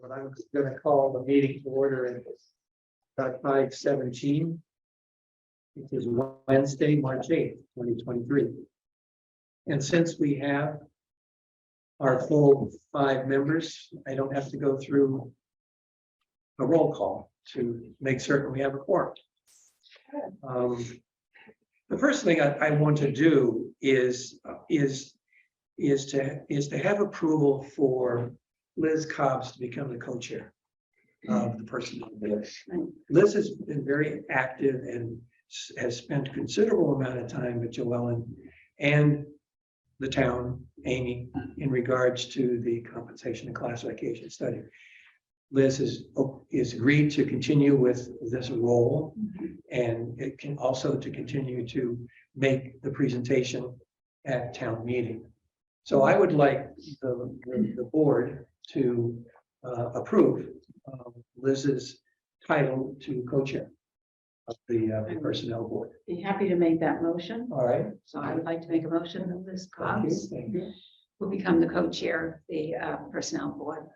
But I'm going to call the meeting to order at 5:17. It is Wednesday, March 8th, 2023. And since we have our full 5 members, I don't have to go through a roll call to make certain we have a quorum. The first thing I want to do is to have approval for Liz Cobbs to become the co-chair of the personnel board. Liz has been very active and has spent a considerable amount of time with Joellen and the town, Amy, in regards to the compensation and classification study. Liz is agreed to continue with this role, and it can also to continue to make the presentation at town meeting. So I would like the board to approve Liz's title to co-chair of the personnel board. Be happy to make that motion. All right. So I would like to make a motion that Liz Thank you. Cobbs Thank you. will become the co-chair of the personnel board,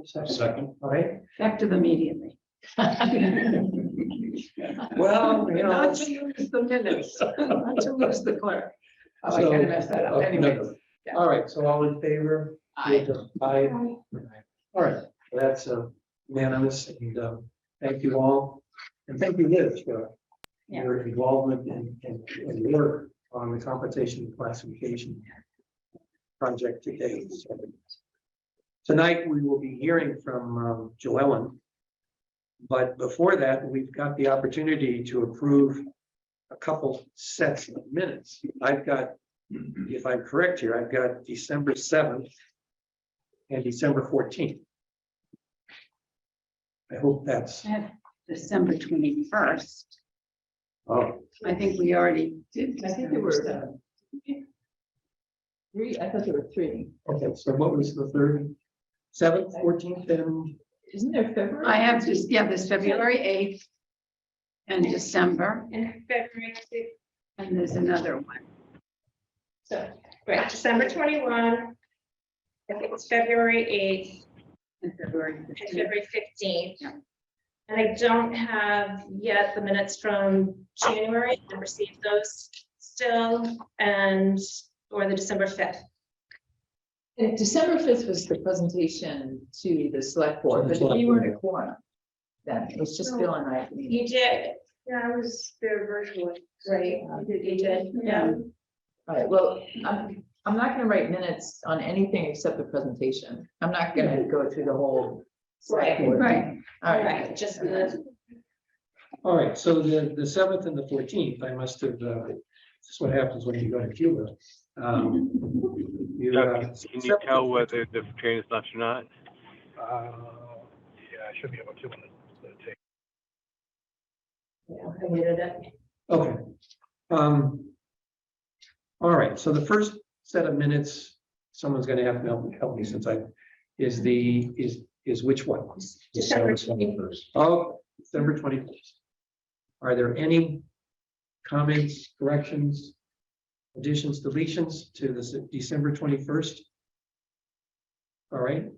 Second. All right. effective immediately. Well, you know. Not to lose the minutes, not to lose the clerk. Oh, I So- kind of messed that up. oh, Anyway. no. All right, so all in favor? Aye. Aye. All right, that's unanimous, and thank you all. And thank you, Liz, for Yeah. your involvement and work on the compensation and classification project today. So, tonight, we will be hearing from Joellen. But before that, we've got the opportunity to approve a couple sets of minutes. I've got, if I'm correct here, I've got December 7th and December 14th. I hope that's, I have December 21st. oh, I think we already did. I think there were 3. I thought there were 3. okay, so what was the third? 7th, 14th, and Isn't there February? I have just, yeah, this February 8th and December, And February 6th, and there's another one. so, right, December 21. I think it's February 8th And February and 15th. February 15th. Yeah. And I don't have yet the minutes from January. I received those still, or the December 5th. And December 5th was the presentation to the select board, To the but select you weren't a board. quorum. Then it was just Bill and I. You did. Yeah, I was there virtually. Right, you did, yeah. All right, well, I'm not gonna write minutes on anything except the presentation. I'm not gonna go through the whole. select Right. board. Right. All right. Right, just the, all right, so the 7th and the 14th, I must have, this is what happens when you go to Cuba. You, Can you tell whether the train is left or not? Yeah, I should be able to on the tape. yeah, I muted it. okay. All right, so the first set of minutes, someone's gonna have to help me since is which one? December 21st. Oh, December 21st. Are there any comments, corrections, additions, deletions to this December 21st? All right,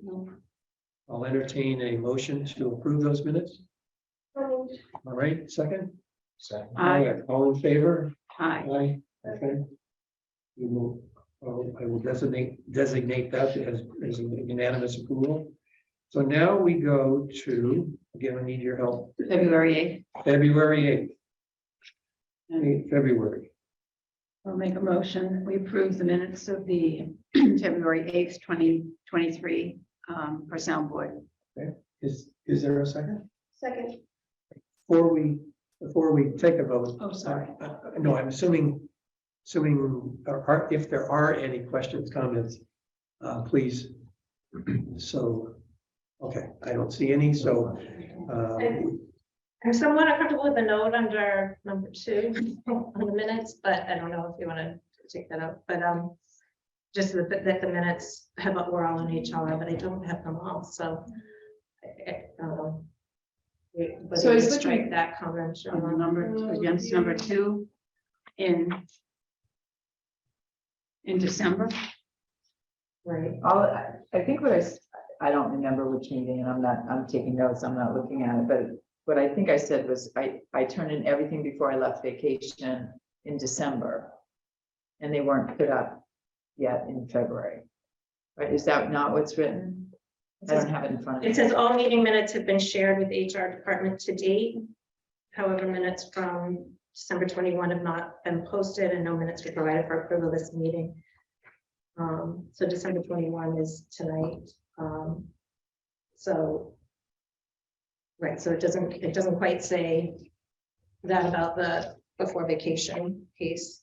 I'll entertain a motion to approve those minutes. All right, second? Second. Aye. All in favor? Hi. Aye, okay. We will, I will designate that as a unanimous approval. So now we go to, again, I need your help, February February 8th. 8th, February. I'll make a motion. We approve the minutes of the February 8th, 2023 personnel board. Is there a second? Second. Before we take a vote. Oh, sorry. No, I'm assuming if there are any questions, comments, please. So, okay, I don't see any, so. I'm somewhat uncomfortable with the note under number 2 on the minutes, but I don't know if you want to take that out, but just that the minutes have, we're all in HR, but I don't have them all, so. I don't know. So I was looking- strike that comment. On number, against number 2 in December. Right. I think what I don't remember which meeting, and I'm taking notes, I'm not looking at it, but what I think I said was, I turned in everything before I left vacation in December. And they weren't put up yet in February. Right, is that not what's written? I don't have it in front of me. It says all meeting minutes have been shared with the HR department to date. However, minutes from December 21 have not been posted and no minutes were provided for approval this meeting. So December 21 is tonight. So, right, so it doesn't quite say that about the before vacation piece.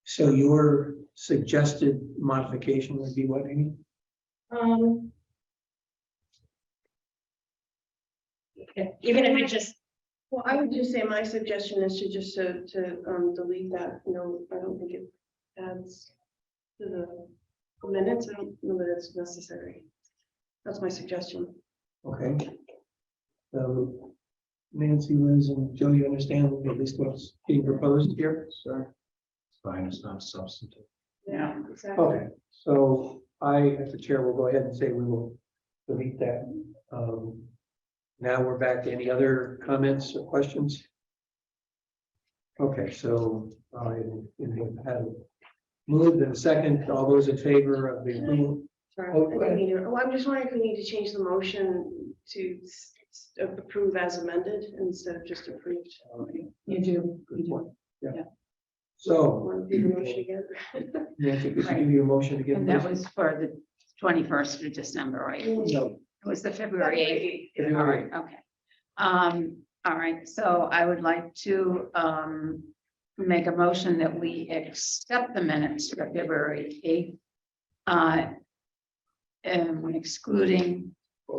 So your suggested modification would be what, Amy? Even if it just, Well, I would just say my suggestion is to just to delete that, I don't think it adds to the minutes, I don't know that it's necessary. That's my suggestion. Okay. Nancy, Liz, and Joe, you understand at least what's being proposed here? Sure. Fine, it's not substantive. Yeah. Exactly. Okay, so I, as the chair, will go ahead and say we will delete that. Now we're back to any other comments or questions? Okay, so I have moved in a second. All those in favor of the approval? Sorry, Oh, I go think ahead. we need to- well, I'm just wondering if we need to change the motion to approve as amended instead of just approved. You do. Good point. Yeah. Yeah. So, Want to do the motion again? Nancy, could you Right. give your motion again? And that please? was for the 21st of December, right? No. It was the February 8th. All February. right, okay. All right, so I would like to make a motion that we accept the minutes for February 8th. And excluding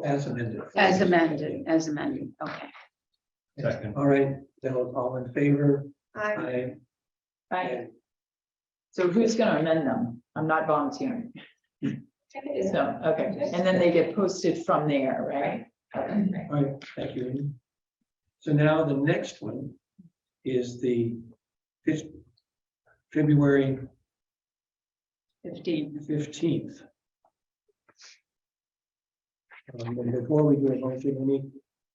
As amended. as amended, okay. Second. All right, then all in favor? I Aye. Right. So who's gonna amend them? I'm not volunteering. So, okay, and then they get posted from there, right? Okay. All right, thank you, Amy. So now the next one is the February 15. 15th. And before we do a motion, any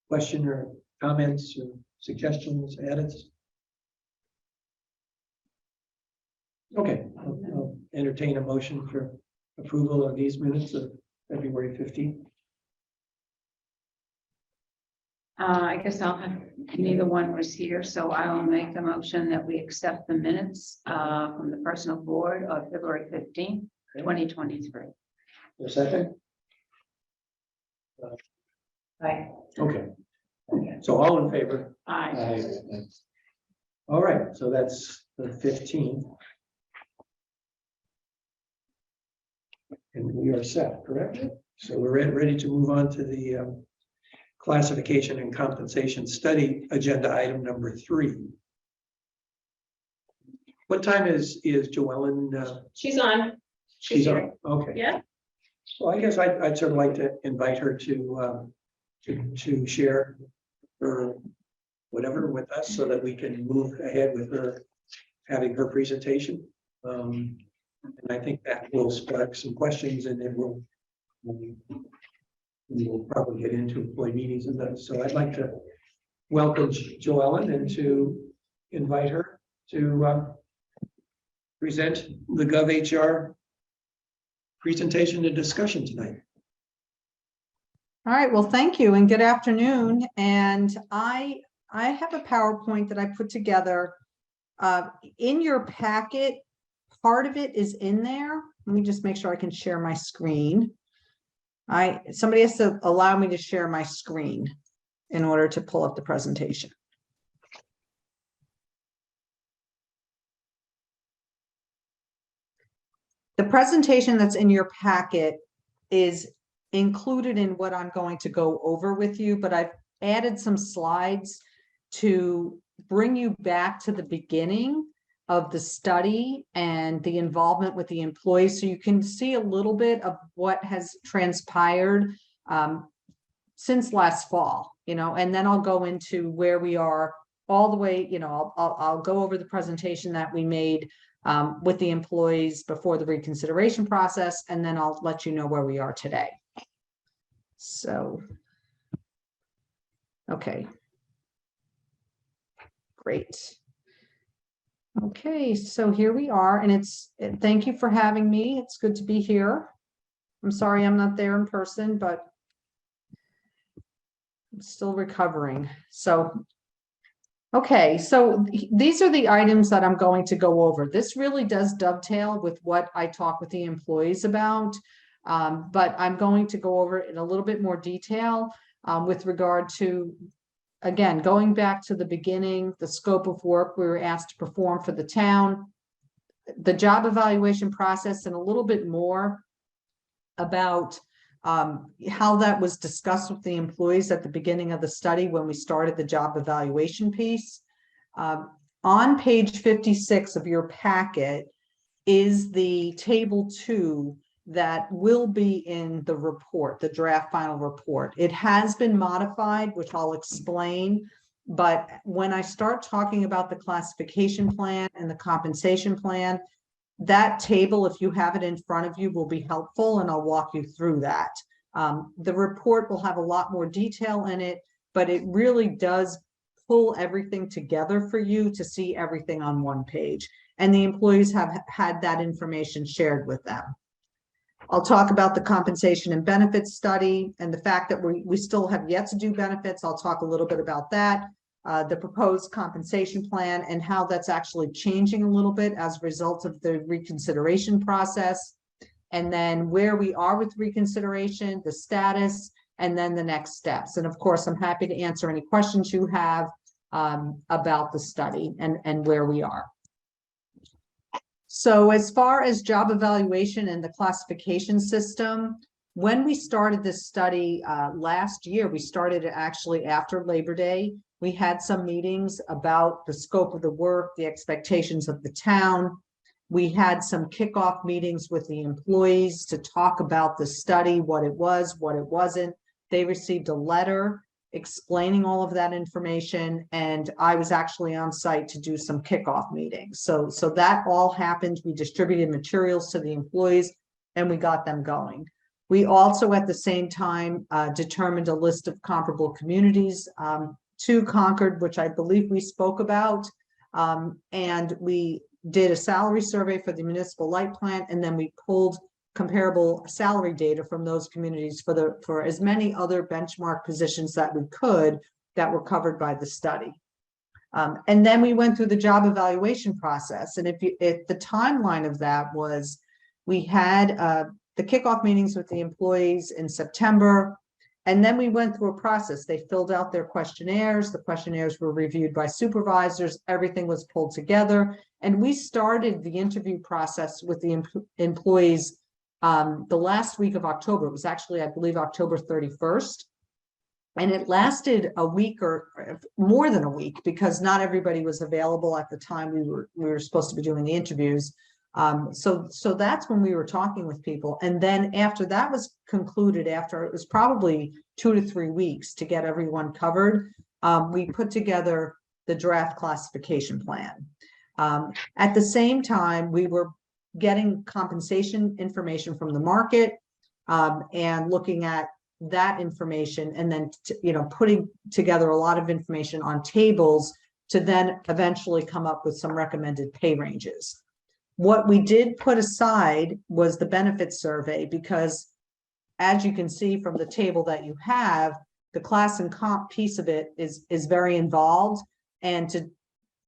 question or comments or suggestions, edits? Okay, I'll entertain a motion for approval of these minutes of February 15th. I guess I'll have, neither one was here, so I will make the motion that we accept the minutes from the personal board of February 15th, 2023. A second? Right. Okay. So all in favor? Aye. All right, so that's the 15th. And we are set, correct? So we're ready to move on to the classification and compensation study agenda item number 3. What time is Joellen? she's on. She's here. on, okay. Yeah, Well, I guess I'd sort of like to invite her to share her whatever with us so that we can move ahead with her having her presentation. And I think that will spark some questions and then we'll probably get into employee meetings and those. So I'd like to welcome Joellen and to invite her to present the GovHR presentation and discussion tonight. All right, well, thank you and good afternoon. And I have a PowerPoint that I put together. In your packet, part of it is in there. Let me just make sure I can share my screen. Somebody has to allow me to share my screen in order to pull up the presentation. The presentation that's in your packet is included in what I'm going to go over with you, but I've added some slides to bring you back to the beginning of the study and the involvement with the employees, so you can see a little bit of what has transpired since last fall, and then I'll go into where we are all the way, I'll go over the presentation that we made with the employees before the reconsideration process, and then I'll let you know where we are today. So, okay. Great. Okay, so here we are, and thank you for having me. It's good to be here. I'm sorry I'm not there in person, but I'm still recovering. So, okay, so these are the items that I'm going to go over. This really does dovetail with what I talk with the employees about, but I'm going to go over it in a little bit more detail with regard to, again, going back to the beginning, the scope of work we were asked to perform for the town, the job evaluation process, and a little bit more about how that was discussed with the employees at the beginning of the study when we started the job evaluation piece. On page 56 of your packet is the table 2 that will be in the report, the draft final report. It has been modified, which I'll explain, but when I start talking about the classification plan and the compensation plan, that table, if you have it in front of you, will be helpful, and I'll walk you through that. The report will have a lot more detail in it, but it really does pull everything together for you to see everything on one page. And the employees have had that information shared with them. I'll talk about the compensation and benefits study and the fact that we still have yet to do benefits. I'll talk a little bit about that. The proposed compensation plan and how that's actually changing a little bit as a result of the reconsideration process. And then where we are with reconsideration, the status, and then the next steps. And of course, I'm happy to answer any questions you have about the study and where we are. So as far as job evaluation and the classification system, when we started this study last year, we started it actually after Labor Day. We had some meetings about the scope of the work, the expectations of the town. We had some kickoff meetings with the employees to talk about the study, what it was, what it wasn't. They received a letter explaining all of that information, and I was actually on site to do some kickoff meetings. So that all happened. We distributed materials to the employees and we got them going. We also at the same time determined a list of comparable communities to Concord, which I believe we spoke about, and we did a salary survey for the municipal light plant, and then we pulled comparable salary data from those communities for as many other benchmark positions that we could that were covered by the study. And then we went through the job evaluation process. And if the timeline of that was, we had the kickoff meetings with the employees in September, and then we went through a process. They filled out their questionnaires. The questionnaires were reviewed by supervisors. Everything was pulled together. And we started the interview process with the employees the last week of October. It was actually, I believe, October 31st. And it lasted a week or more than a week because not everybody was available at the time we were supposed to be doing the interviews. So that's when we were talking with people. And then after that was concluded, after it was probably 2 to 3 weeks to get everyone covered, we put together the draft classification plan. At the same time, we were getting compensation information from the market and looking at that information, and then putting together a lot of information on tables to then eventually come up with some recommended pay ranges. What we did put aside was the benefits survey, because as you can see from the table that you have, the class and comp piece of it is very involved, and to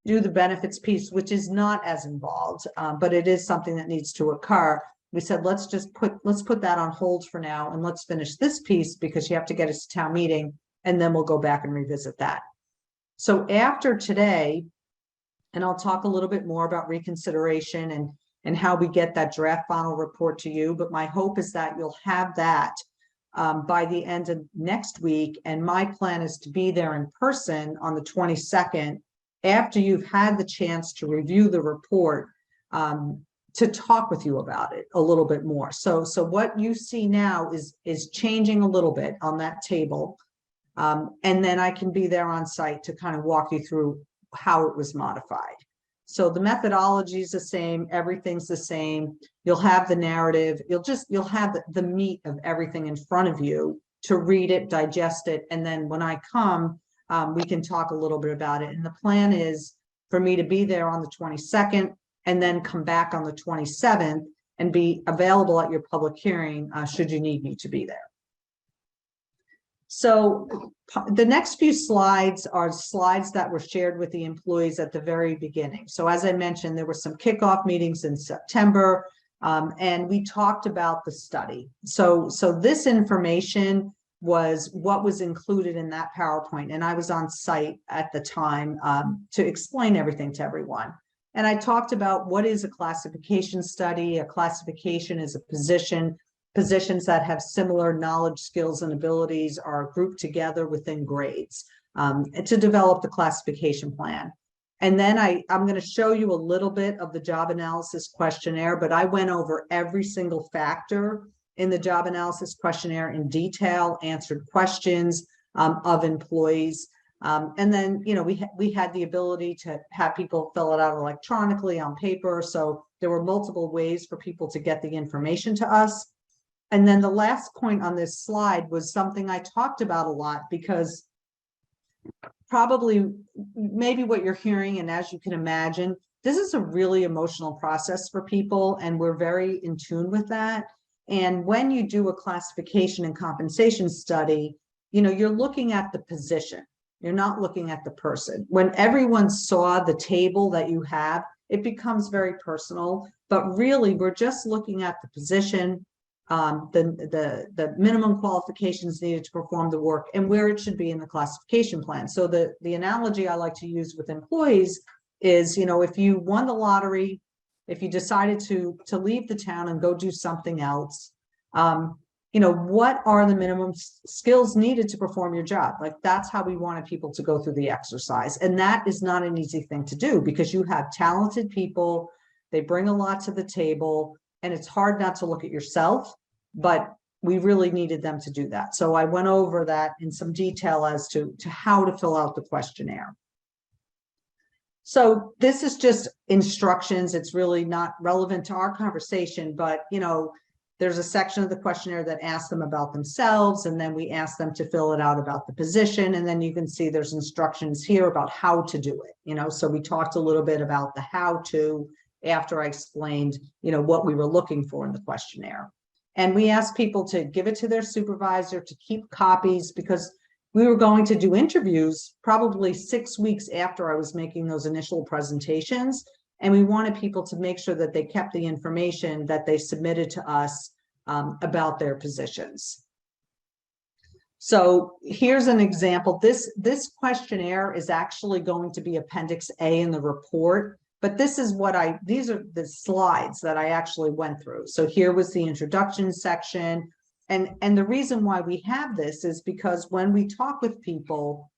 do the benefits piece, which is not as involved, but it is something that needs to occur. We said, let's put that on hold for now, and let's finish this piece because you have to get us to town meeting, and then we'll go back and revisit that. So after today, and I'll talk a little bit more about reconsideration and how we get that draft final report to you, but my hope is that you'll have that by the end of next week, and my plan is to be there in person on the 22nd after you've had the chance to review the report, to talk with you about it a little bit more. So what you see now is changing a little bit on that table. And then I can be there on site to kind of walk you through how it was modified. So the methodology is the same, everything's the same. You'll have the narrative, you'll have the meat of everything in front of you to read it, digest it, and then when I come, we can talk a little bit about it. And the plan is for me to be there on the 22nd and then come back on the 27th and be available at your public hearing, should you need me to be there. So the next few slides are slides that were shared with the employees at the very beginning. So as I mentioned, there were some kickoff meetings in September, and we talked about the study. So this information was what was included in that PowerPoint, and I was on site at the time to explain everything to everyone. And I talked about what is a classification study. A classification is a position. Positions that have similar knowledge, skills, and abilities are grouped together within grades to develop the classification plan. And then I'm going to show you a little bit of the job analysis questionnaire, but I went over every single factor in the job analysis questionnaire in detail, answered questions of employees. And then, you know, we had the ability to have people fill it out electronically on paper. So there were multiple ways for people to get the information to us. And then the last point on this slide was something I talked about a lot, because probably maybe what you're hearing, and as you can imagine, this is a really emotional process for people, and we're very in tune with that. And when you do a classification and compensation study, you know, you're looking at the position. You're not looking at the person. When everyone saw the table that you have, it becomes very personal, but really we're just looking at the position, the minimum qualifications needed to perform the work, and where it should be in the classification plan. So the analogy I like to use with employees is, you know, if you won the lottery, if you decided to leave the town and go do something else, you know, what are the minimum skills needed to perform your job? Like, that's how we wanted people to go through the exercise. And that is not an easy thing to do, because you have talented people, they bring a lot to the table, and it's hard not to look at yourself, but we really needed them to do that. So I went over that in some detail as to how to fill out the questionnaire. So this is just instructions. It's really not relevant to our conversation, but, you know, there's a section of the questionnaire that asks them about themselves, and then we ask them to fill it out about the position. And then you can see there's instructions here about how to do it. You know, so we talked a little bit about the how to after I explained, you know, what we were looking for in the questionnaire. And we asked people to give it to their supervisor, to keep copies, because we were going to do interviews probably 6 weeks after I was making those initial presentations. And we wanted people to make sure that they kept the information that they submitted to us about their positions. So here's an example. This questionnaire is actually going to be Appendix A in the report, but this is these are the slides that I actually went through. So here was the introduction section. And the reason why we have this is because when we talk with people,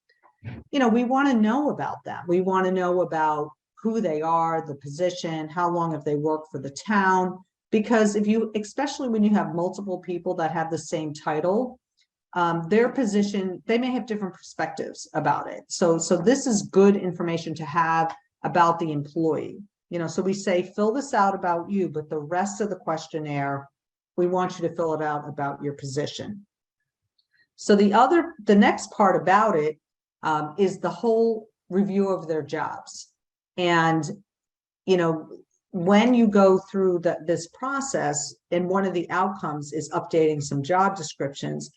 you know, we want to know about them. We want to know about who they are, the position, how long have they worked for the town, because especially when you have multiple people that have the same title, their position, they may have different perspectives about it. So this is good information to have about the employee. You know, so we say, fill this out about you, but the rest of the questionnaire, we want you to fill it out about your position. So the next part about it is the whole review of their jobs. And, you know, when you go through this process, and one of the outcomes is updating some job descriptions,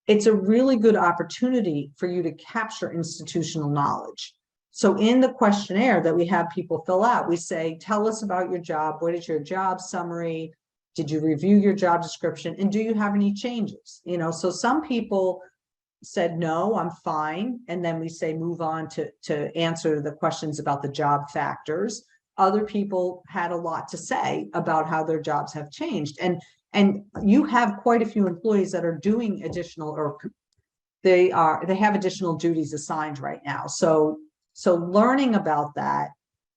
it's a really good opportunity for you to capture institutional knowledge. So in the questionnaire that we have people fill out, we say, tell us about your job. What is your job summary? Did you review your job description? And do you have any changes? You know, so some people said, no, I'm fine. And then we say, move on to answer the questions about the job factors. Other people had a lot to say about how their jobs have changed. And you have quite a few employees that are doing additional, or they have additional duties assigned right now. So learning about that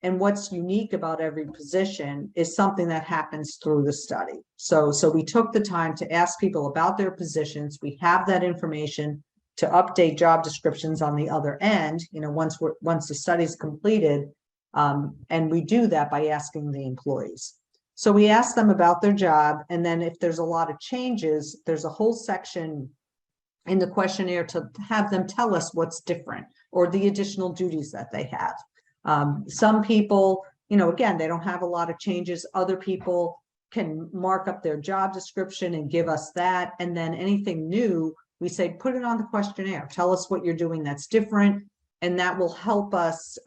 and what's unique about every position is something that happens through the study. So we took the time to ask people about their positions. We have that information to update job descriptions on the other end. You know, once the study is completed, And we do that by asking the employees. So we ask them about their job, and then if there's a lot of changes, there's a whole section in the questionnaire to have them tell us what's different or the additional duties that they have. Some people, again, they don't have a lot of changes. Other people can mark up their job description and give us that. And then anything new, we say, put it on the questionnaire. Tell us what you're doing that's different. And that will help us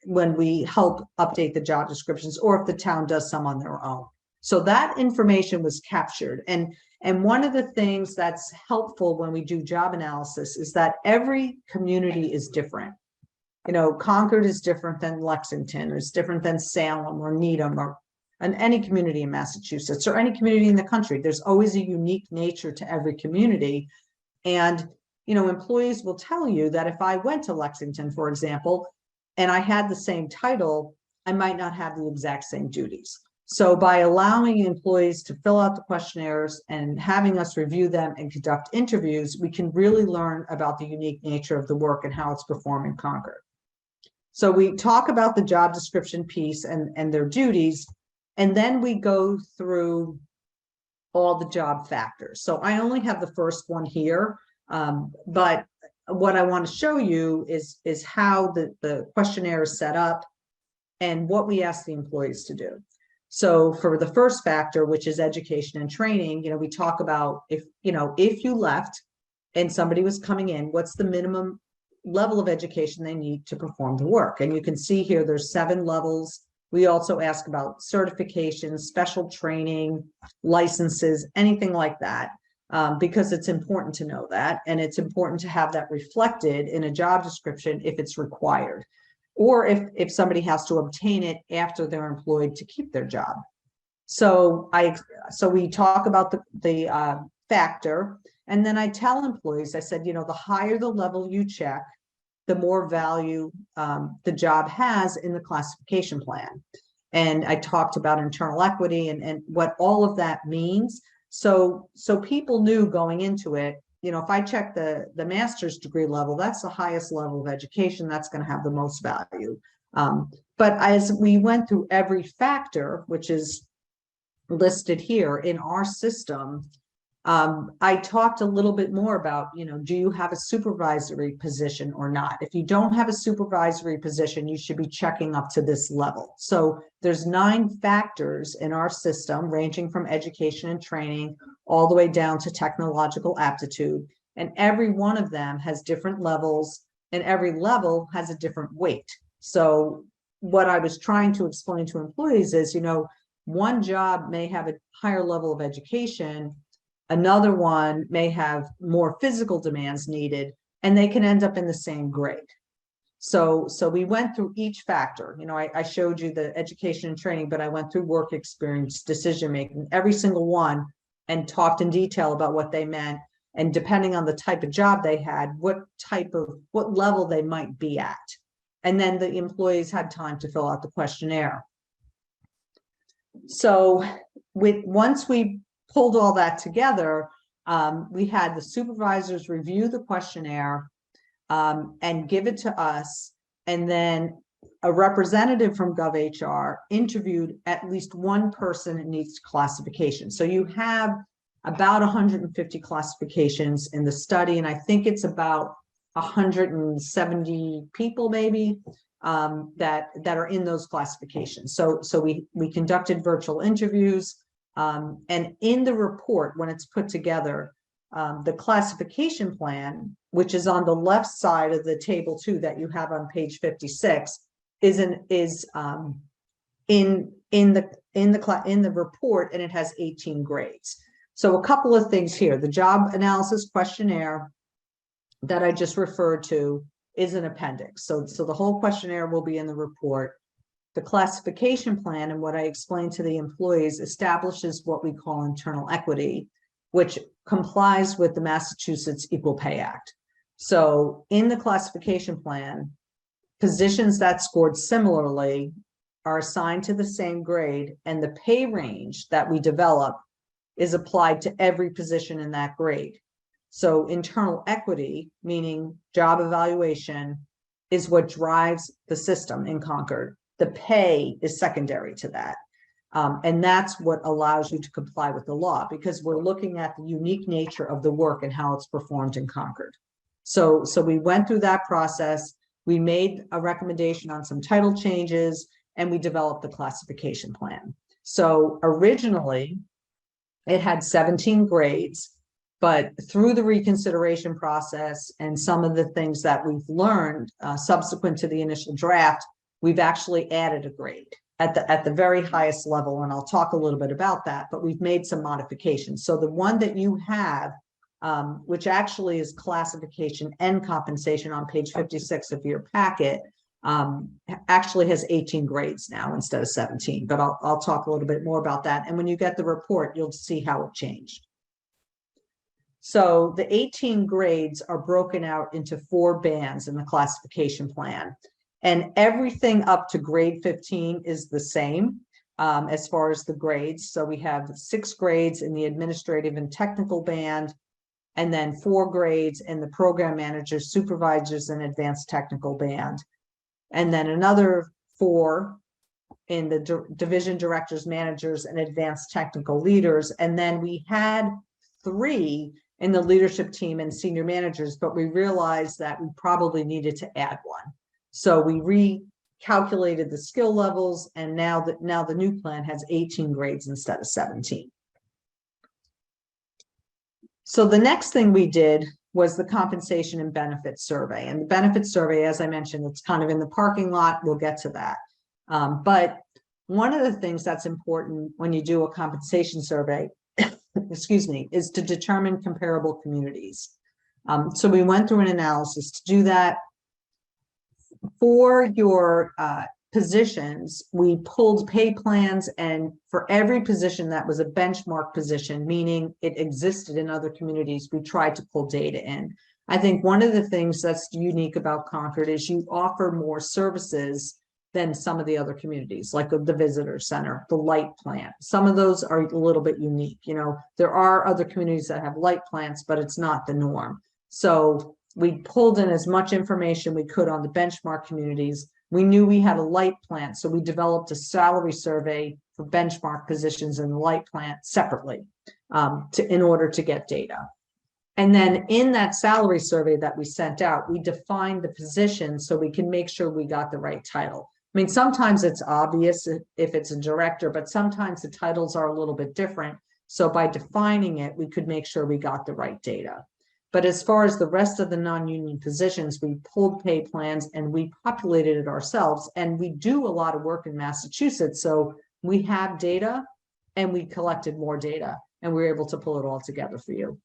when we help update the job descriptions, or if the town does some on their own. So that information was captured. And one of the things that's helpful when we do job analysis is that every community is different. Concord is different than Lexington, or it's different than Salem or Needham, or any community in Massachusetts, or any community in the country. There's always a unique nature to every community. And employees will tell you that if I went to Lexington, for example, and I had the same title, I might not have the exact same duties. So by allowing employees to fill out the questionnaires and having us review them and conduct interviews, we can really learn about the unique nature of the work and how it's performed in Concord. So we talk about the job description piece and their duties, and then we go through all the job factors. So I only have the first one here, but what I want to show you is how the questionnaire is set up and what we ask the employees to do. So for the first factor, which is education and training, we talk about if you left and somebody was coming in, what's the minimum level of education they need to perform the work? And you can see here, there's 7 levels. We also ask about certifications, special training, licenses, anything like that, because it's important to know that. And it's important to have that reflected in a job description if it's required, or if somebody has to obtain it after they're employed to keep their job. So we talk about the factor, and then I tell employees, I said, the higher the level you check, the more value the job has in the classification plan. And I talked about internal equity and what all of that means. So people knew going into it, if I check the master's degree level, that's the highest level of education, that's going to have the most value. But as we went through every factor, which is listed here in our system, I talked a little bit more about, do you have a supervisory position or not? If you don't have a supervisory position, you should be checking up to this level. So there's 9 factors in our system, ranging from education and training all the way down to technological aptitude. And every one of them has different levels, and every level has a different weight. So what I was trying to explain to employees is, one job may have a higher level of education, another one may have more physical demands needed, and they can end up in the same grade. So we went through each factor. I showed you the education and training, but I went through work experience, decision-making, every single one, and talked in detail about what they meant. And depending on the type of job they had, what level they might be at. And then the employees had time to fill out the questionnaire. So once we pulled all that together, we had the supervisors review the questionnaire and give it to us, and then a representative from GovHR interviewed at least one person in each classification. So you have about 150 classifications in the study, and I think it's about 170 people maybe that are in those classifications. So we conducted virtual interviews. And in the report, when it's put together, the classification plan, which is on the left side of the table 2 that you have on page 56, is in the report, and it has 18 grades. So a couple of things here. The job analysis questionnaire that I just referred to is an appendix. So the whole questionnaire will be in the report. The classification plan, and what I explained to the employees, establishes what we call internal equity, which complies with the Massachusetts Equal Pay Act. So in the classification plan, positions that scored similarly are assigned to the same grade, and the pay range that we develop is applied to every position in that grade. So internal equity, meaning job evaluation, is what drives the system in Concord. The pay is secondary to that. And that's what allows you to comply with the law, because we're looking at the unique nature of the work and how it's performed in Concord. So we went through that process. We made a recommendation on some title changes, and we developed the classification plan. So originally, it had 17 grades, but through the reconsideration process and some of the things that we've learned subsequent to the initial draft, we've actually added a grade at the very highest level, and I'll talk a little bit about that, but we've made some modifications. So the one that you have, which actually is classification and compensation on page 56 of your packet, actually has 18 grades now instead of 17, but I'll talk a little bit more about that. And when you get the report, you'll see how it changed. So the 18 grades are broken out into 4 bands in the classification plan. And everything up to grade 15 is the same as far as the grades. So we have 6 grades in the administrative and technical band, and then 4 grades in the program managers, supervisors, and advanced technical band. And then another 4 in the division directors, managers, and advanced technical leaders. And then we had 3 in the leadership team and senior managers, but we realized that we probably needed to add 1. So we recalculated the skill levels, and now the new plan has 18 grades instead of 17. So the next thing we did was the compensation and benefits survey. And the benefits survey, as I mentioned, it's kind of in the parking lot. We'll get to that. But one of the things that's important when you do a compensation survey, excuse me, is to determine comparable communities. So we went through an analysis to do that. For your positions, we pulled pay plans, and for every position that was a benchmark position, meaning it existed in other communities, we tried to pull data in. I think one of the things that's unique about Concord is you offer more services than some of the other communities, like the visitor center, the light plant. Some of those are a little bit unique. You know, there are other communities that have light plants, but it's not the norm. So we pulled in as much information we could on the benchmark communities. We knew we had a light plant, so we developed a salary survey for benchmark positions in the light plant separately in order to get data. And then in that salary survey that we sent out, we defined the position so we can make sure we got the right title. I mean, sometimes it's obvious if it's a director, but sometimes the titles are a little bit different. So by defining it, we could make sure we got the right data. But as far as the rest of the non-union positions, we pulled pay plans and we populated it ourselves. And we do a lot of work in Massachusetts. So we have data and we collected more data and we were able to pull it all together for you.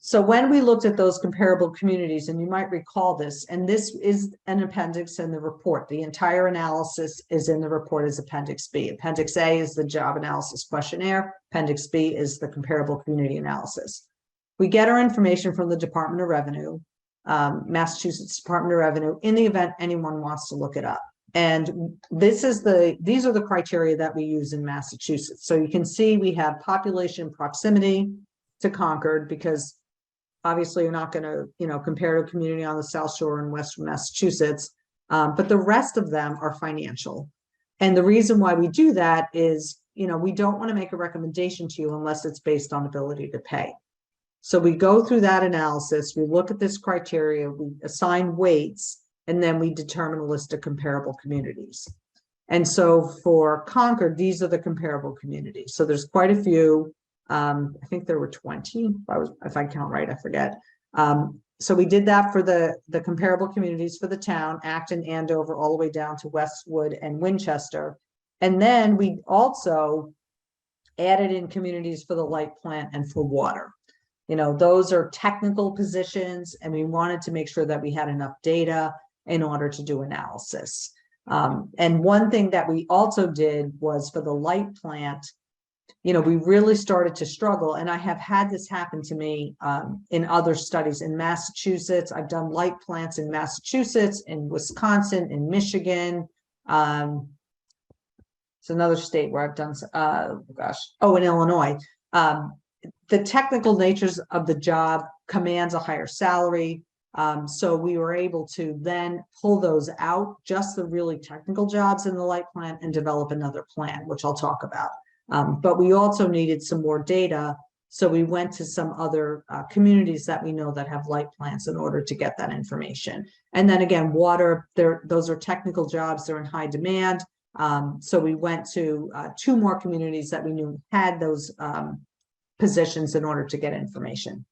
So when we looked at those comparable communities, and you might recall this, and this is an appendix in the report, the entire analysis is in the report as Appendix B. Appendix A is the job analysis questionnaire. Appendix B is the comparable community analysis. We get our information from the Department of Revenue, Massachusetts Department of Revenue, in the event anyone wants to look it up. And these are the criteria that we use in Massachusetts. So you can see we have population proximity to Concord, because obviously you're not going to, compare to a community on the South Shore in Western Massachusetts, but the rest of them are financial. And the reason why we do that is, we don't want to make a recommendation to you unless it's based on ability to pay. So we go through that analysis, we look at this criteria, we assign weights, and then we determine a list of comparable communities. And so for Concord, these are the comparable communities. So there's quite a few. I think there were 20, if I count right, I forget. So we did that for the comparable communities for the town, Acton, Andover, all the way down to Westwood and Winchester. And then we also added in communities for the light plant and for water. Those are technical positions, and we wanted to make sure that we had enough data in order to do analysis. And one thing that we also did was for the light plant, we really started to struggle, and I have had this happen to me in other studies in Massachusetts. I've done light plants in Massachusetts, in Wisconsin, in Michigan. It's another state where I've done, in Illinois. The technical natures of the job commands a higher salary. So we were able to then pull those out, just the really technical jobs in the light plan, and develop another plan, which I'll talk about. But we also needed some more data. So we went to some other communities that we know that have light plants in order to get that information. And then again, water, those are technical jobs, they're in high demand. So we went to 2 more communities that we knew had those positions in order to get information.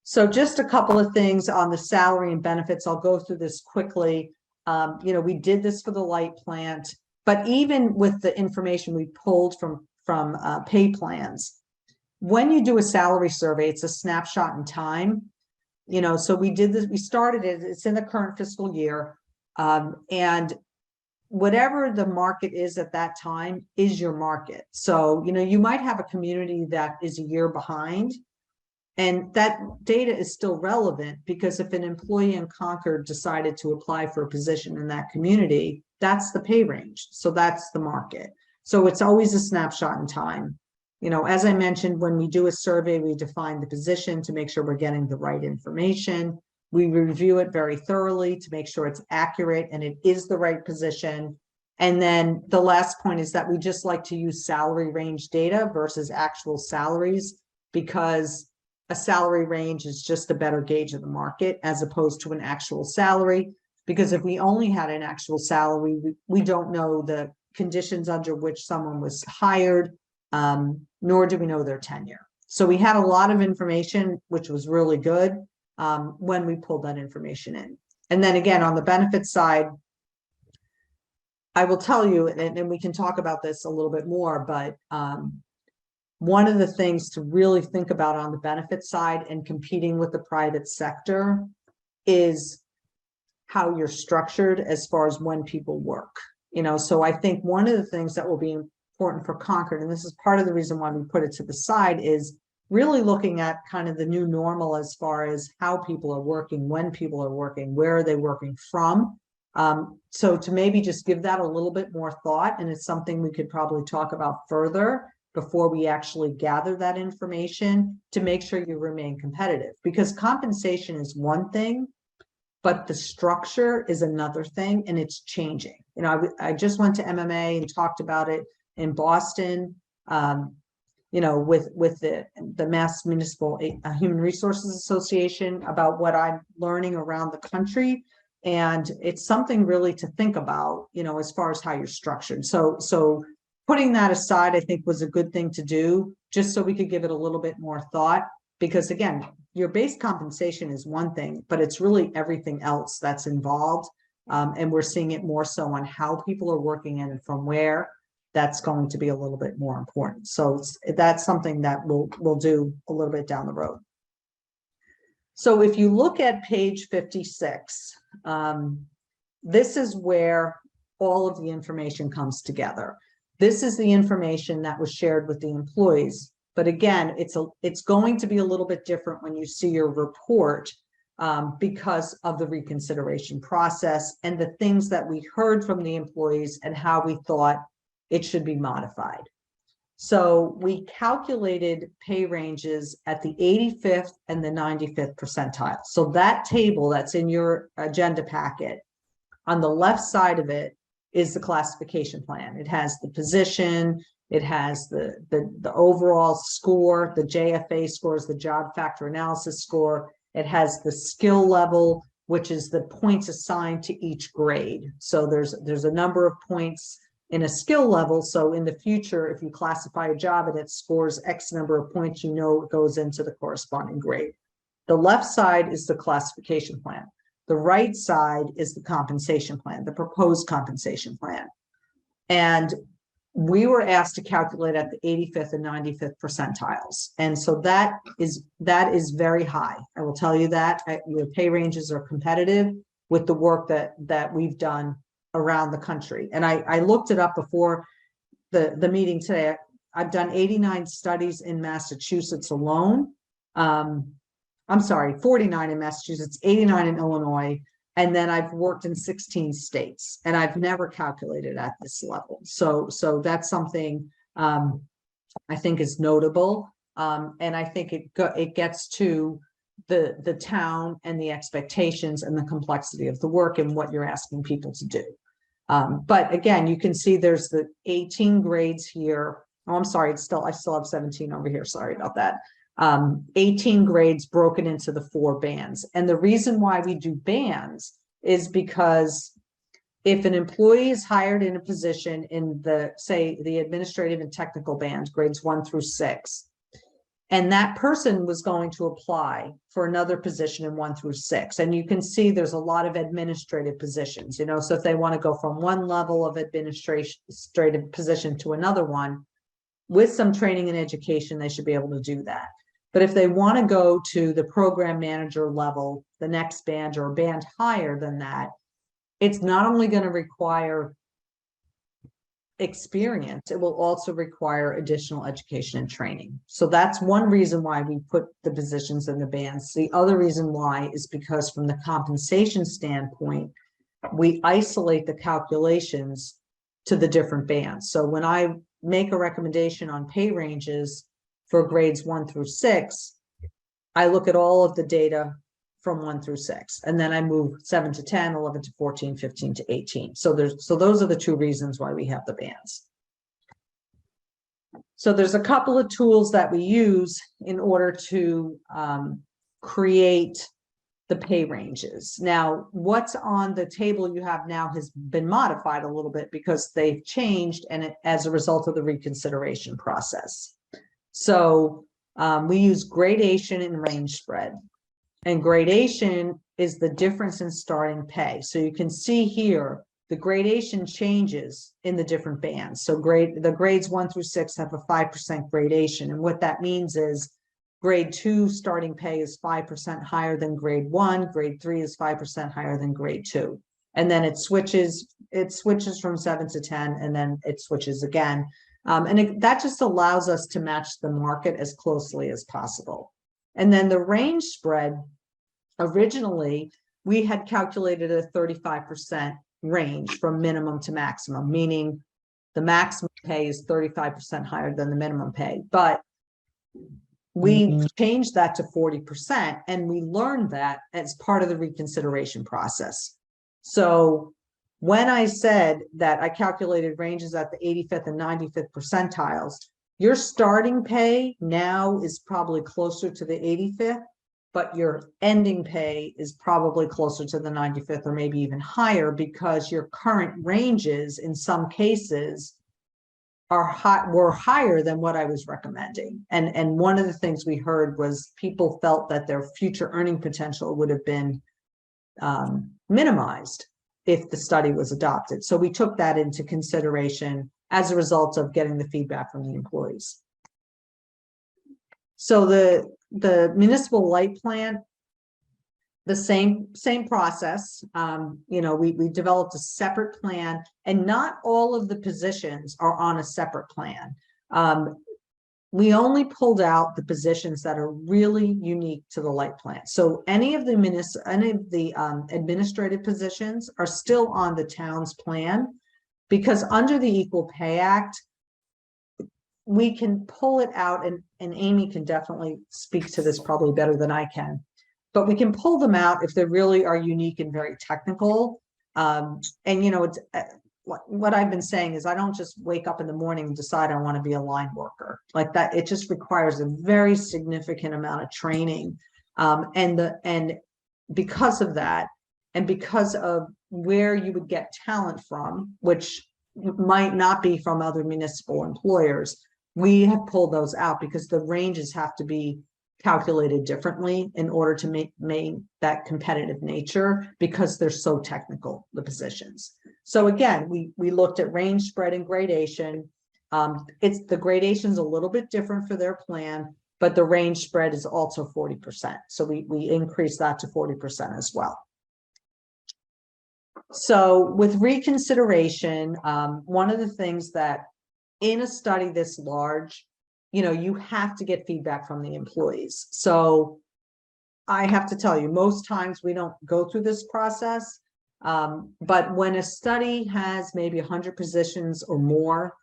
So just a couple of things on the salary and benefits. I'll go through this quickly. We did this for the light plant, but even with the information we pulled from pay plans, when you do a salary survey, it's a snapshot in time. So we did this, we started it, it's in the current fiscal year. And whatever the market is at that time is your market. So, you might have a community that is a year behind, and that data is still relevant, because if an employee in Concord decided to apply for a position in that community, that's the pay range. So that's the market. So it's always a snapshot in time. As I mentioned, when we do a survey, we define the position to make sure we're getting the right information. We review it very thoroughly to make sure it's accurate and it is the right position. And then the last point is that we just like to use salary range data versus actual salaries, because a salary range is just a better gauge of the market as opposed to an actual salary. Because if we only had an actual salary, we don't know the conditions under which someone was hired, nor do we know their tenure. So we had a lot of information, which was really good when we pulled that information in. And then again, on the benefits side, I will tell you, and we can talk about this a little bit more, but one of the things to really think about on the benefit side and competing with the private sector is how you're structured as far as when people work. So I think one of the things that will be important for Concord, and this is part of the reason why we put it to the side, is really looking at kind of the new normal as far as how people are working, when people are working, where are they working from. So to maybe just give that a little bit more thought, and it's something we could probably talk about further before we actually gather that information, to make sure you remain competitive, because compensation is one thing, but the structure is another thing, and it's changing. I just went to MMA and talked about it in Boston, with the Mass Municipal Human Resources Association, about what I'm learning around the country. And it's something really to think about, as far as how you're structured. So putting that aside, I think, was a good thing to do, just so we could give it a little bit more thought. Because again, your base compensation is one thing, but it's really everything else that's involved. And we're seeing it more so on how people are working and from where. That's going to be a little bit more important. So that's something that we'll do a little bit down the road. So if you look at page 56, this is where all of the information comes together. This is the information that was shared with the employees. But again, it's going to be a little bit different when you see your report, because of the reconsideration process and the things that we heard from the employees and how we thought it should be modified. So we calculated pay ranges at the 85th and the 95th percentile. So that table that's in your agenda packet, on the left side of it is the classification plan. It has the position, it has the overall score, the JFA scores, the job factor analysis score. It has the skill level, which is the points assigned to each grade. So there's a number of points in a skill level. So in the future, if you classify a job and it scores X number of points, it goes into the corresponding grade. The left side is the classification plan. The right side is the compensation plan, the proposed compensation plan. And we were asked to calculate at the 85th and 95th percentiles. And so that is very high. I will tell you that your pay ranges are competitive with the work that we've done around the country. And I looked it up before the meeting today. I've done 89 studies in Massachusetts alone. I'm sorry, 49 in Massachusetts, 89 in Illinois, and then I've worked in 16 states, and I've never calculated at this level. So that's something I think is notable, and I think it gets to the town and the expectations and the complexity of the work and what you're asking people to do. But again, you can see there's the 18 grades here. Oh, I'm sorry, I still have 17 over here. Sorry about that. 18 grades broken into the 4 bands. And the reason why we do bands is because if an employee is hired in a position in the, say, the administrative and technical band, grades 1 through 6, and that person was going to apply for another position in 1 through 6. And you can see there's a lot of administrative positions, you know, so if they want to go from one level of administrative position to another one, with some training and education, they should be able to do that. But if they want to go to the program manager level, the next band or a band higher than that, it's not only going to require experience, it will also require additional education and training. So that's one reason why we put the positions in the bands. The other reason why is because from the compensation standpoint, we isolate the calculations to the different bands. So when I make a recommendation on pay ranges for grades 1 through 6, I look at all of the data from 1 through 6, and then I move 7 to 10, 11 to 14, 15 to 18. So those are the 2 reasons why we have the bands. So there's a couple of tools that we use in order to create the pay ranges. Now, what's on the table you have now has been modified a little bit because they've changed and as a result of the reconsideration process. So we use gradation and range spread. And gradation is the difference in starting pay. So you can see here, the gradation changes in the different bands. So the grades 1 through 6 have a 5% gradation. And what that means is grade 2 starting pay is 5% higher than grade 1. Grade 3 is 5% higher than grade 2. And then it switches from 7 to 10, and then it switches again. That just allows us to match the market as closely as possible. And then the range spread, originally, we had calculated a 35% range from minimum to maximum, meaning the maximum pay is 35% higher than the minimum pay. But we changed that to 40%, and we learned that as part of the reconsideration process. So when I said that I calculated ranges at the 85th and 95th percentiles, your starting pay now is probably closer to the 85th, but your ending pay is probably closer to the 95th or maybe even higher, because your current ranges in some cases were higher than what I was recommending. And one of the things we heard was people felt that their future earning potential would have been minimized if the study was adopted. So we took that into consideration as a result of getting the feedback from the employees. So the municipal light plant, the same process. You know, we developed a separate plan, and not all of the positions are on a separate plan. We only pulled out the positions that are really unique to the light plant. So any of the administrative positions are still on the town's plan, because under the Equal Pay Act, we can pull it out, and Amy can definitely speak to this probably better than I can, but we can pull them out if they really are unique and very technical. And you know, it's what I've been saying is I don't just wake up in the morning and decide I want to be a line worker like that. It just requires a very significant amount of training. And because of that, and because of where you would get talent from, which might not be from other municipal employers, we have pulled those out because the ranges have to be calculated differently in order to make that competitive nature, because they're so technical, the positions. So again, we looked at range spread and gradation. The gradation's a little bit different for their plan, but the range spread is also 40%. So we increased that to 40% as well. So with reconsideration, one of the things that in a study this large, you know, you have to get feedback from the employees. So I have to tell you, most times we don't go through this process, but when a study has maybe 100 positions or more,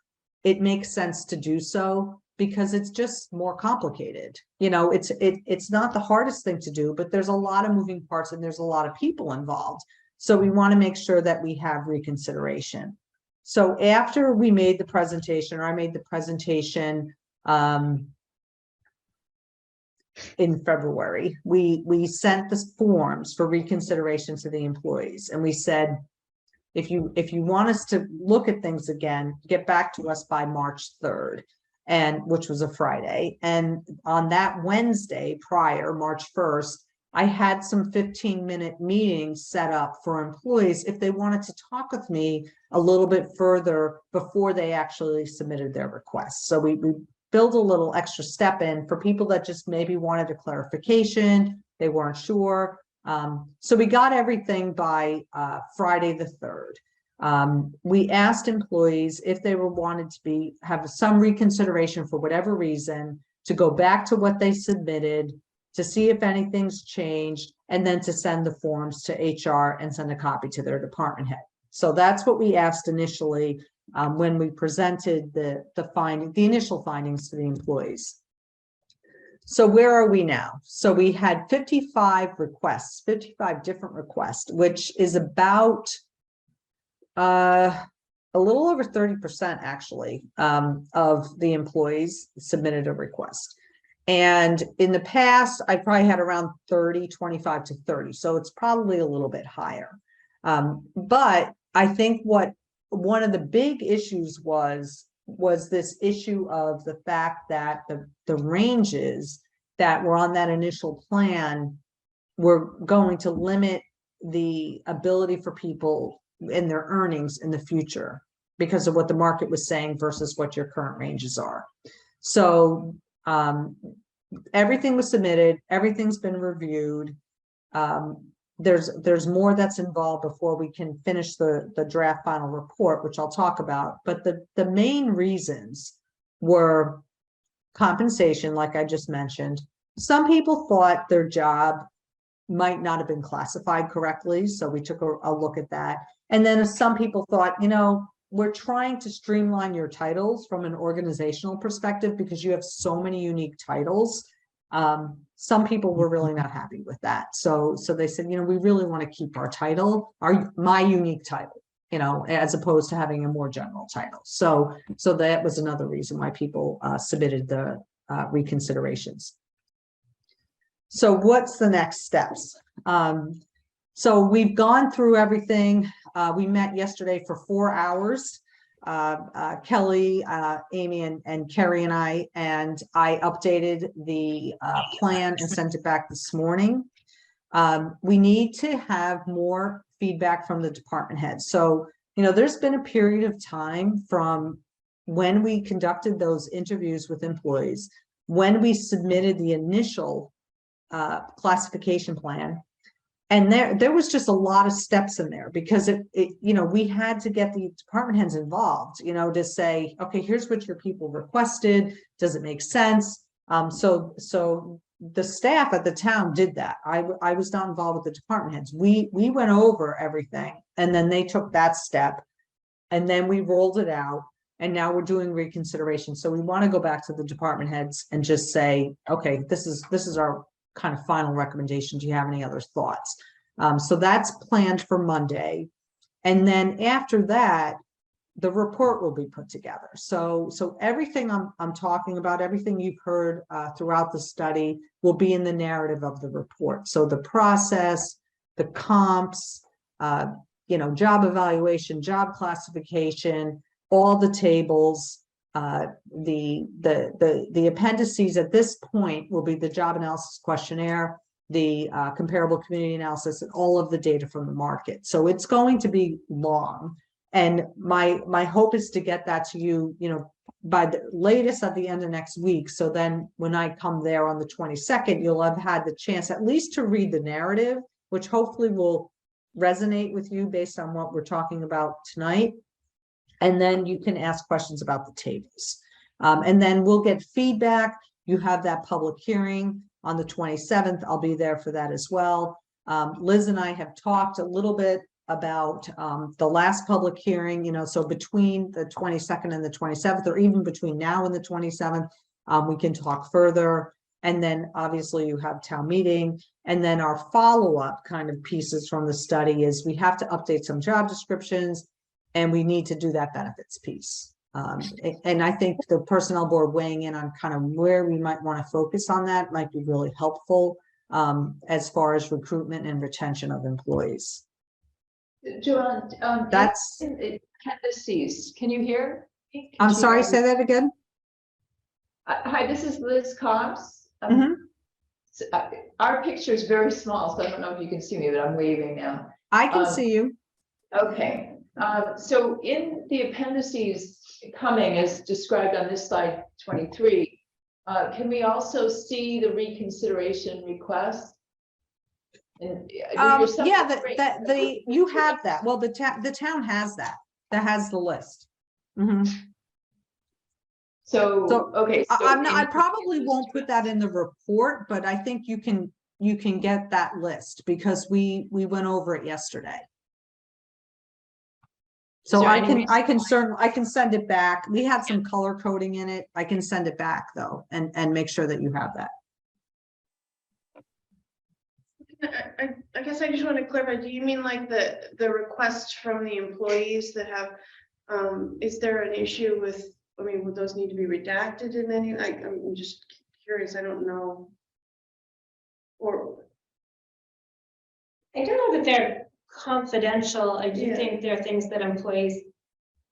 it makes sense to do so. because it's just more complicated. You know, it's not the hardest thing to do, but there's a lot of moving parts and there's a lot of people involved. So we want to make sure that we have reconsideration. So after we made the presentation, or I made the presentation in February, we sent the forms for reconsideration to the employees, and we said, if you want us to look at things again, get back to us by March 3rd, and which was a Friday. And on that Wednesday prior, March 1st, I had some 15-minute meetings set up for employees if they wanted to talk with me a little bit further before they actually submitted their requests. So we build a little extra step in for people that just maybe wanted a clarification, they weren't sure. So we got everything by Friday the 3rd. We asked employees if they were wanted to have some reconsideration for whatever reason, to go back to what they submitted, to see if anything's changed, and then to send the forms to HR and send a copy to their department head. So that's what we asked initially when we presented the initial findings to the employees. So where are we now? So we had 55 requests, 55 different requests, which is about a little over 30% actually of the employees submitted a request. And in the past, I probably had around 25 to 30. So it's probably a little bit higher. But I think one of the big issues was this issue of the fact that the ranges that were on that initial plan were going to limit the ability for people in their earnings in the future because of what the market was saying versus what your current ranges are. So everything was submitted, everything's been reviewed. There's more that's involved before we can finish the draft final report, which I'll talk about. But the main reasons were compensation, like I just mentioned. Some people thought their job might not have been classified correctly, so we took a look at that. And then some people thought, you know, we're trying to streamline your titles from an organizational perspective because you have so many unique titles. Some people were really not happy with that. So they said, you know, we really want to keep our title, my unique title, you know, as opposed to having a more general title. So that was another reason why people submitted the reconsiderations. So what's the next steps? So we've gone through everything. We met yesterday for 4 hours. Kelly, Amy, and Kerry and I updated the plan and sent it back this morning. We need to have more feedback from the department heads. So, you know, there's been a period of time from when we conducted those interviews with employees, when we submitted the initial classification plan. And there was just a lot of steps in there because you know, we had to get the department heads involved, you know, to say, okay, here's what your people requested. Does it make sense? So the staff at the town did that. I was not involved with the department heads. We went over everything and then they took that step and then we rolled it out and now we're doing reconsideration. So we want to go back to the department heads and just say, okay, this is our kind of final recommendation. Do you have any other thoughts? So that's planned for Monday. And then after that, the report will be put together. So everything I'm talking about, everything you've heard throughout the study will be in the narrative of the report. So the process, the comps, you know, job evaluation, job classification, all the tables, the appendices at this point will be the job analysis questionnaire, the comparable community analysis, and all of the data from the market. So it's going to be long. And my hope is to get that to you, you know, by the latest at the end of next week. So then when I come there on the 22nd, you'll have had the chance at least to read the narrative, which hopefully will resonate with you based on what we're talking about tonight. And then you can ask questions about the tables. And then we'll get feedback. You have that public hearing on the 27th. I'll be there for that as well. Liz and I have talked a little bit about the last public hearing, so between the 22nd and the 27th, or even between now and the 27th, we can talk further. And then obviously you have town meeting. And then our follow-up kind of pieces from the study is we have to update some job descriptions, and we need to do that benefits piece. And I think the personnel board weighing in on kind of where we might want to focus on that might be really helpful as far as recruitment and retention of employees. Joanne, That's, appendices, can you hear me? Can I'm you sorry, hear say me? that again? Hi, this is Liz Cobbs. Mhm. Our picture is very small, so I don't know if you can see me, but I'm waving now. I can see you. Okay, so in the appendices coming as described on this slide 23, can we also see the reconsideration request? And Yeah, you have that. Well, the town has that. That has the list. Mhm. So, okay. so I in- probably won't put that in the report, but I think you can get that list because we went over it yesterday. So there I any can reason I can send it back. We had some color coding in it. I can send it back though and make sure that you have that. I guess I just want to clarify, do you mean like the request from the employees that have, is there an issue with, I mean, would those need to be redacted in any, like, I'm just curious, I don't know. Or, I don't know that they're confidential. I do Yeah. think there are things that employees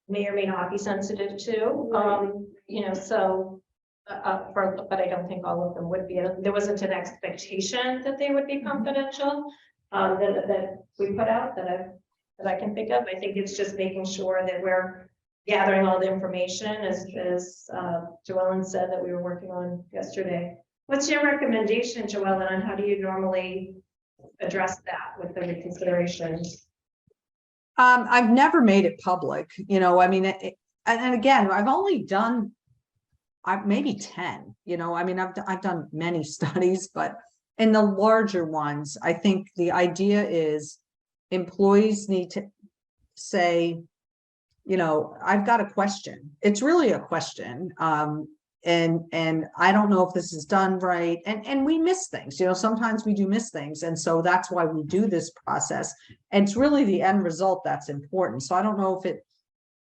may or may not be sensitive to. Right. So, but I don't think all of them would be. There wasn't an expectation that they would be confidential, that we put out that I can think of. I think it's just making sure that we're gathering all the information as Joellen said that we were working on yesterday. What's your recommendation, Joellen, on how do you normally address that with the reconsiderations? I've never made it public, I mean, and again, I've only done maybe 10, I mean, I've done many studies, but in the larger ones, I think the idea is employees need to say, I've got a question. It's really a question. And I don't know if this is done right. And we miss things, sometimes we do miss things. And so that's why we do this process. And it's really the end result that's important. So I don't know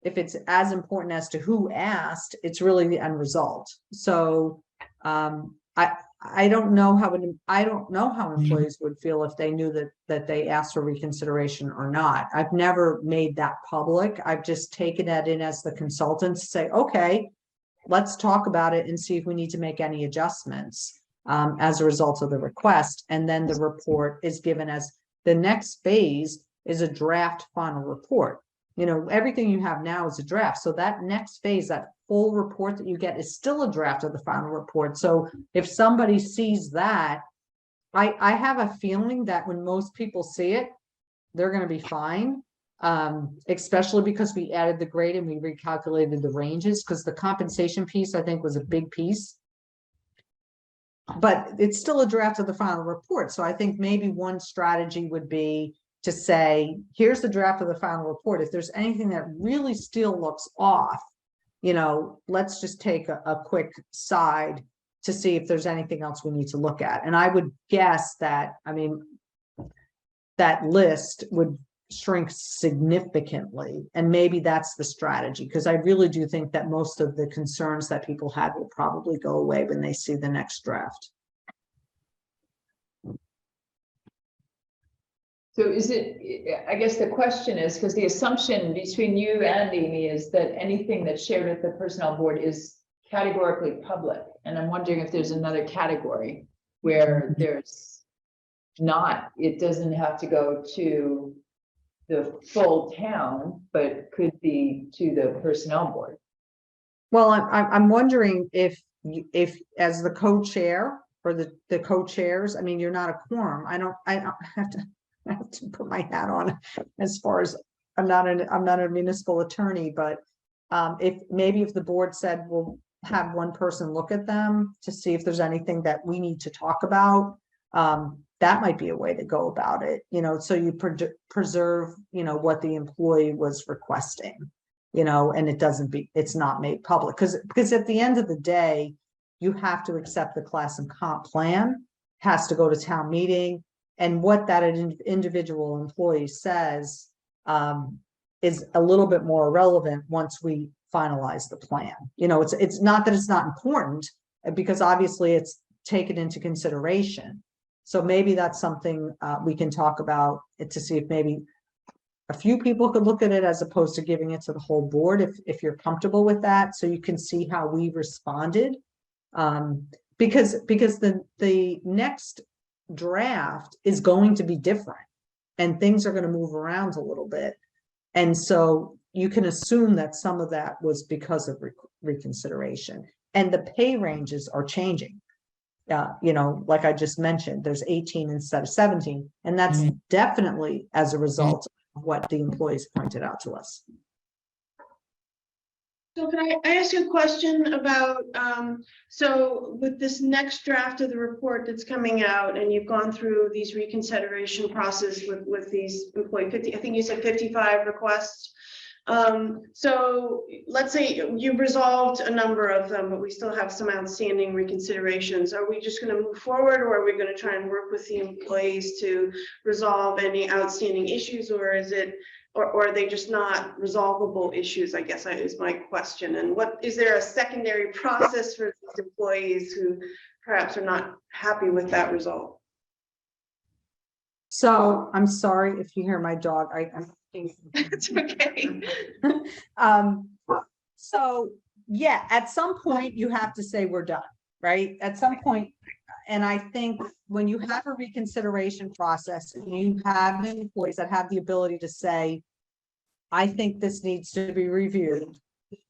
if it's as important as to who asked, it's really the end result. So I don't know how employees would feel if they knew that they asked for reconsideration or not. I've never made that public. I've just taken that in as the consultant to say, okay, let's talk about it and see if we need to make any adjustments as a result of the request. And then the report is given as the next phase is a draft final report. Everything you have now is a draft. So that next phase, that full report that you get is still a draft of the final report. So if somebody sees that, I have a feeling that when most people see it, they're going to be fine. Especially because we added the grade and we recalculated the ranges, because the compensation piece, I think, was a big piece. But it's still a draft of the final report. So I think maybe one strategy would be to say, here's the draft of the final report. If there's anything that really still looks off, let's just take a quick side to see if there's anything else we need to look at. And I would guess that, that list would shrink significantly. And maybe that's the strategy, because I really do think that most of the concerns that people had will probably go away when they see the next draft. So is it, I guess the question is, because the assumption between you and Amy is that anything that's shared with the personnel board is categorically public. And I'm wondering if there's another category where there's not, it doesn't have to go to the full town, but could be to the personnel board. Well, I'm wondering if as the co-chair or the co-chairs, you're not a quorum. I have to put my hat on as far as I'm not a municipal attorney, but if the board said we'll have one person look at them to see if there's anything that we need to talk about, that might be a way to go about it, so you preserve, what the employee was requesting, and it's not made public, because at the end of the day, you have to accept the class and comp plan, has to go to town meeting, and what that individual employee says is a little bit more relevant once we finalize the plan. It's not that it's not important, because obviously it's taken into consideration. So maybe that's something we can talk about to see if maybe a few people could look at it as opposed to giving it to the whole board, if you're comfortable with that, so you can see how we responded. Because the next draft is going to be different and things are going to move around a little bit. And so you can assume that some of that was because of reconsideration, and the pay ranges are changing. Like I just mentioned, there's 18 instead of 17, and that's definitely as a result of what the employees pointed out to us. So can I ask you a question about, so with this next draft of the report that's coming out, and you've gone through these reconsideration process with these employee 50, I think you said 55 requests. So let's say you've resolved a number of them, but we still have some outstanding reconsiderations. Are we just going to move forward, or are we going to try and work with the employees to resolve any outstanding issues, or is it, or are they just not resolvable issues, I guess is my question. And is there a secondary process for these employees who perhaps are not happy with that result? So I'm sorry if you hear my dog. It's okay. So yeah, at some point you have to say we're done, right? At some point. And I think when you have a reconsideration process, and you have employees that have the ability to say, I think this needs to be reviewed.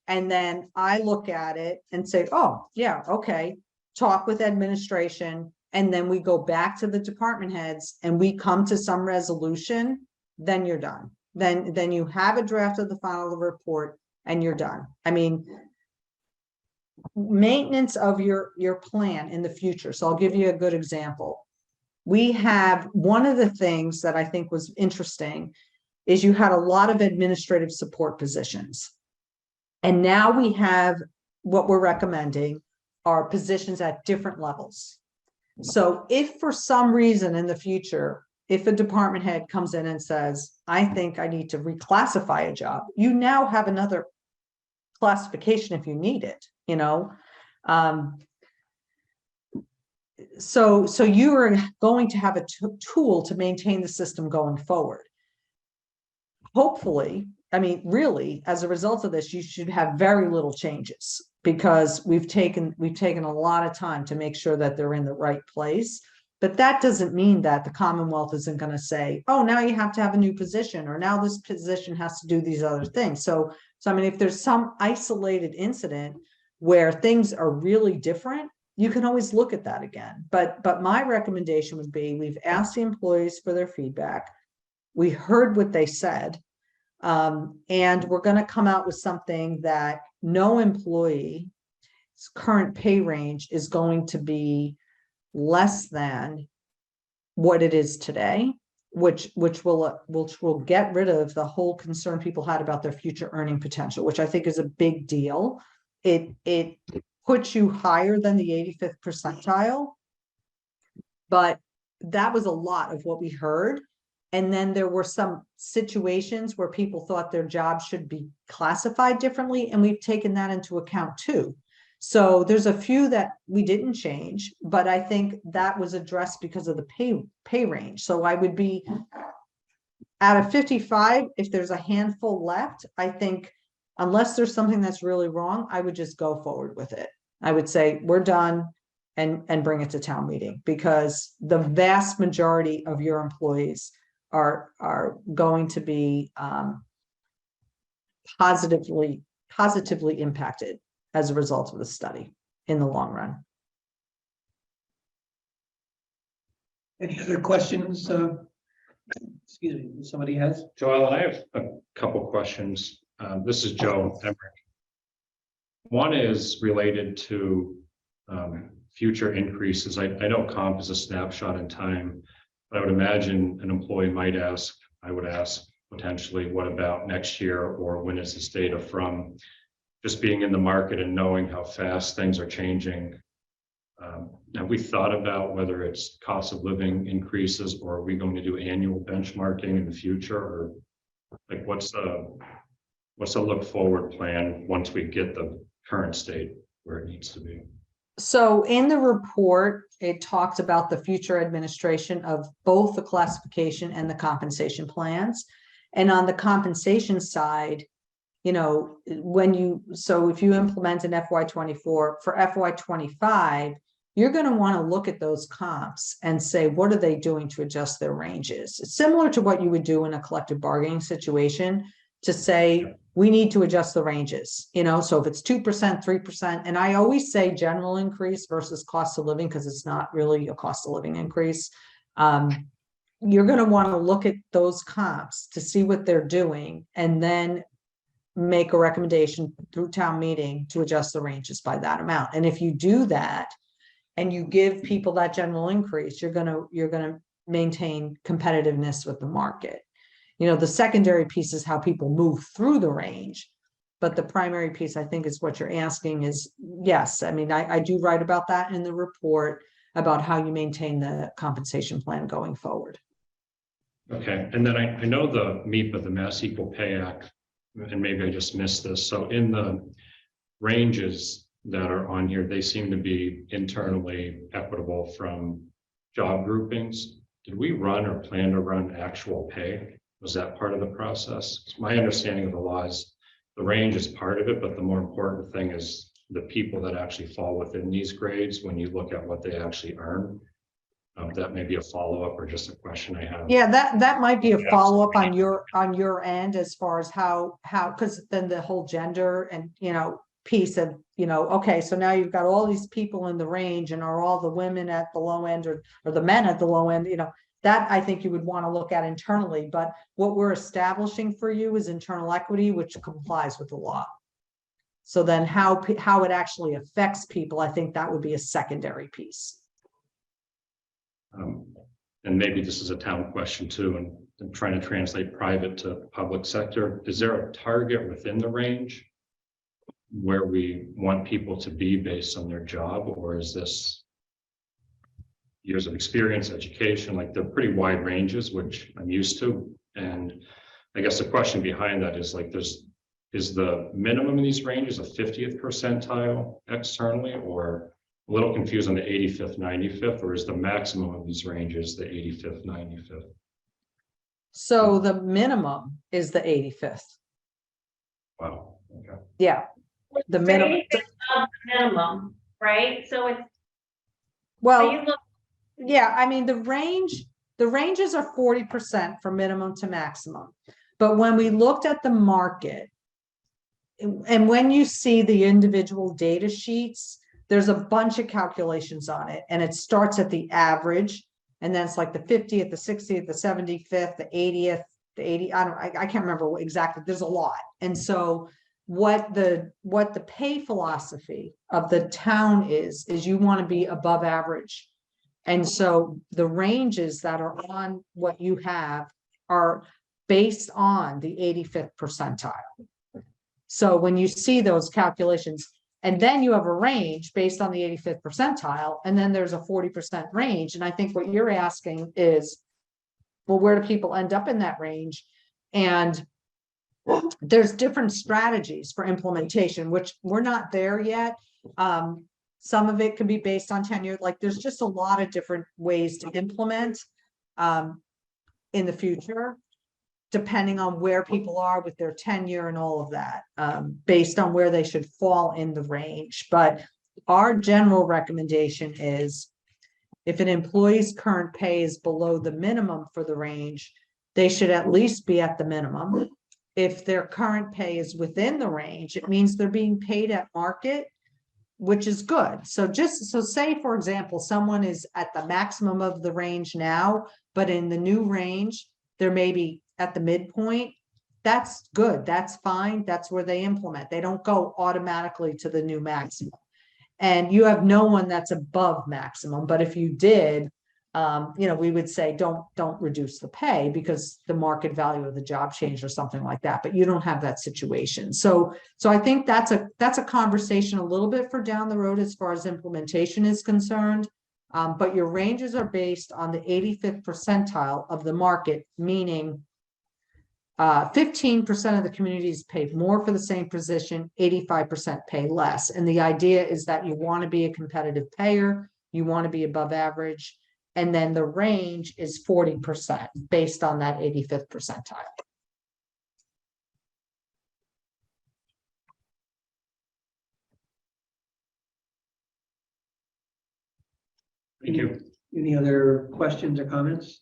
And then I look at it and say, oh, yeah, okay, talk with administration. And then we go back to the department heads and we come to some resolution, then you're done. Then you have a draft of the final report and you're done. I mean, maintenance of your plan in the future. So I'll give you a good example. We have one of the things that I think was interesting is you had a lot of administrative support positions. And now we have what we're recommending are positions at different levels. So if for some reason in the future, if a department head comes in and says, I think I need to reclassify a job, you now have another classification if you need it, So you are going to have a tool to maintain the system going forward. Hopefully, I mean, really, as a result of this, you should have very little changes, because we've taken a lot of time to make sure that they're in the right place. But that doesn't mean that the Commonwealth isn't going to say, oh, now you have to have a new position, or now this position has to do these other things. So I mean, if there's some isolated incident where things are really different, you can always look at that again. But my recommendation would be, we've asked the employees for their feedback. We heard what they said. And we're going to come out with something that no employee's current pay range is going to be less than what it is today, which will get rid of the whole concern people had about their future earning potential, which I think is a big deal. It puts you higher than the 85th percentile, but that was a lot of what we heard. And then there were some situations where people thought their job should be classified differently, and we've taken that into account too. So there's a few that we didn't change, but I think that was addressed because of the pay range. So I would be out of 55, if there's a handful left, I think unless there's something that's really wrong, I would just go forward with it. I would say we're done and bring it to town meeting, because the vast majority of your employees are going to be positively impacted as a result of the study in the long run. Any other questions? Excuse me, somebody has? Joel, I have a couple questions. This is Joe Emmerich. One is related to future increases. I know comp is a snapshot in time, I would imagine an employee might ask, I would ask potentially, what about next year, or when is this data from? Just being in the market and knowing how fast things are changing. Have we thought about whether it's cost of living increases, or are we going to do annual benchmarking in the future? Or like, what's the look forward plan once we get the current state where it needs to be? So in the report, it talks about the future administration of both the classification and the compensation plans. And on the compensation side, you know, so if you implement an FY24 for FY25, you're going to want to look at those comps and say, what are they doing to adjust their ranges? It's similar to what you would do in a collective bargaining situation to say, we need to adjust the ranges, you know, so if it's 2%, 3%, and I always say general increase versus cost of living, because it's not really a cost of living increase. You're going to want to look at those comps to see what they're doing and then make a recommendation through town meeting to adjust the ranges by that amount. And if you do that and you give people that general increase, you're going to maintain competitiveness with the market. You know, the secondary piece is how people move through the range, but the primary piece, I think, is what you're asking is, yes, I mean, I do write about that in the report about how you maintain the compensation plan going forward. Okay, and then I know the MEPA, the Mass Equal Pay Act, and maybe I just missed this. So in the ranges that are on here, they seem to be internally equitable from job groupings. Did we run or plan to run actual pay? Was that part of the process? My understanding of the law is the range is part of it, but the more important thing is the people that actually fall within these grades when you look at what they actually earn. That may be a follow-up or just a question I have. Yeah, that might be a follow-up on your end as far as how, because then the whole gender and, you know, piece of, you know, okay, so now you've got all these people in the range, and are all the women at the low end or the men at the low end, you know, that I think you would want to look at internally. But what we're establishing for you is internal equity, which complies with the law. So then how it actually affects people, I think that would be a secondary piece. And maybe this is a town question too, and I'm trying to translate private to public sector. Is there a target within the range where we want people to be based on their job, or is this years of experience, education? Like, they're pretty wide ranges, which I'm used to. And I guess the question behind that is like, is the minimum in these ranges a 50th percentile externally, or a little confused on the 85th, 95th, or is the maximum of these ranges the 85th, 95th? So the minimum is the 85th. Wow. Okay. Yeah. The minimum. Minimum, right? So it's, Well, yeah, I mean, the ranges are 40% from minimum to maximum. But when we looked at the market, and when you see the individual data sheets, there's a bunch of calculations on it, and it starts at the average, and then it's like the 50th, the 60th, the 75th, the 80th, the 80, I can't remember exactly, there's a lot. And so what the pay philosophy of the town is you want to be above average. And so the ranges that are on what you have are based on the 85th percentile. So when you see those calculations, and then you have a range based on the 85th percentile, and then there's a 40% range. And I think what you're asking is, well, where do people end up in that range? And there's different strategies for implementation, which we're not there yet. Some of it can be based on tenure. Like, there's just a lot of different ways to implement in the future, depending on where people are with their tenure and all of that, based on where they should fall in the range. But our general recommendation is, if an employee's current pay is below the minimum for the range, they should at least be at the minimum. If their current pay is within the range, it means they're being paid at market, which is good. So say, for example, someone is at the maximum of the range now, but in the new range, they're maybe at the midpoint. That's good. That's fine. That's where they implement. They don't go automatically to the new maximum. And you have no one that's above maximum. But if you did, we would say, don't reduce the pay because the market value of the job changed or something like that, but you don't have that situation. So I think that's a conversation a little bit for down the road as far as implementation is concerned. But your ranges are based on the 85th percentile of the market, meaning 15% of the communities pay more for the same position, 85% pay less. And the idea is that you want to be a competitive payer, you want to be above average, and then the range is 40% based on that 85th percentile. Thank you. Any other questions or comments?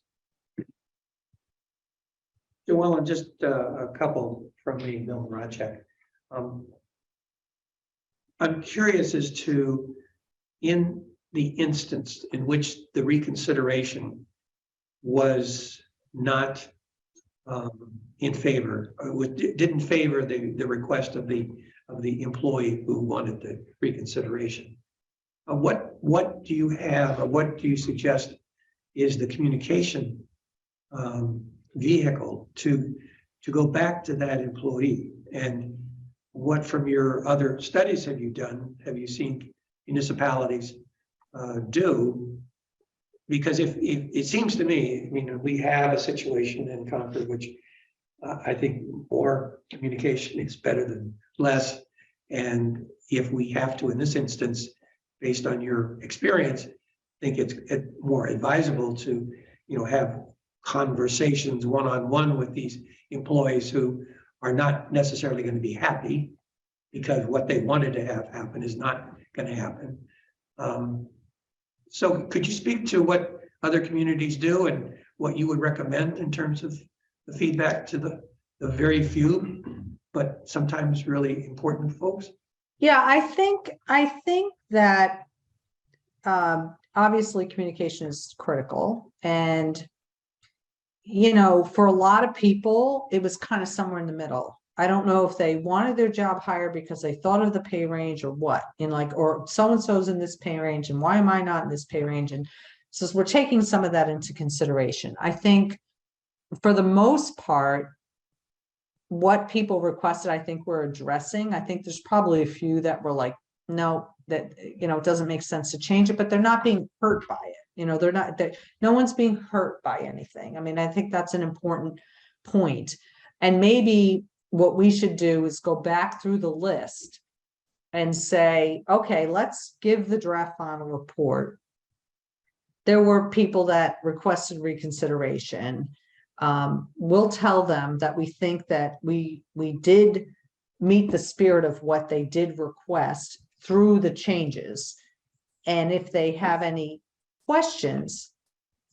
Joellen, just a couple from me, Bill Rodcheck. I'm curious as to, in the instance in which the reconsideration was not in favor, didn't favor the request of the employee who wanted the reconsideration. What do you have, or what do you suggest is the communication vehicle to go back to that employee? And what, from your other studies, have you seen municipalities do? Because if it seems to me, I mean, we have a situation in Concord, which I think more communication is better than less. And if we have to, in this instance, based on your experience, think it's more advisable to, have conversations one-on-one with these employees who are not necessarily going to be happy because what they wanted to have happen is not going to happen. So could you speak to what other communities do and what you would recommend in terms of the feedback to the very few, but sometimes really important folks? Yeah, I think that obviously communication is critical. And, for a lot of people, it was kind of somewhere in the middle. I don't know if they wanted their job higher because they thought of the pay range or what, or so-and-so's in this pay range and why am I not in this pay range? And so we're taking some of that into consideration. I think for the most part, what people requested, I think we're addressing. I think there's probably a few that were like, no, that, it doesn't make sense to change it, but they're not being hurt by it. They're not, no one's being hurt by anything. I mean, I think that's an important point. And maybe what we should do is go back through the list and say, okay, let's give the draft final report. There were people that requested reconsideration. We'll tell them that we think that we did meet the spirit of what they did request through the changes. And if they have any questions,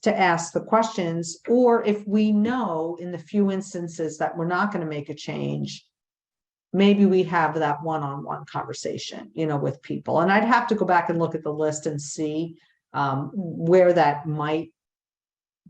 to ask the questions, or if we know in the few instances that we're not going to make a change, maybe we have that one-on-one conversation, with people. And I'd have to go back and look at the list and see where that might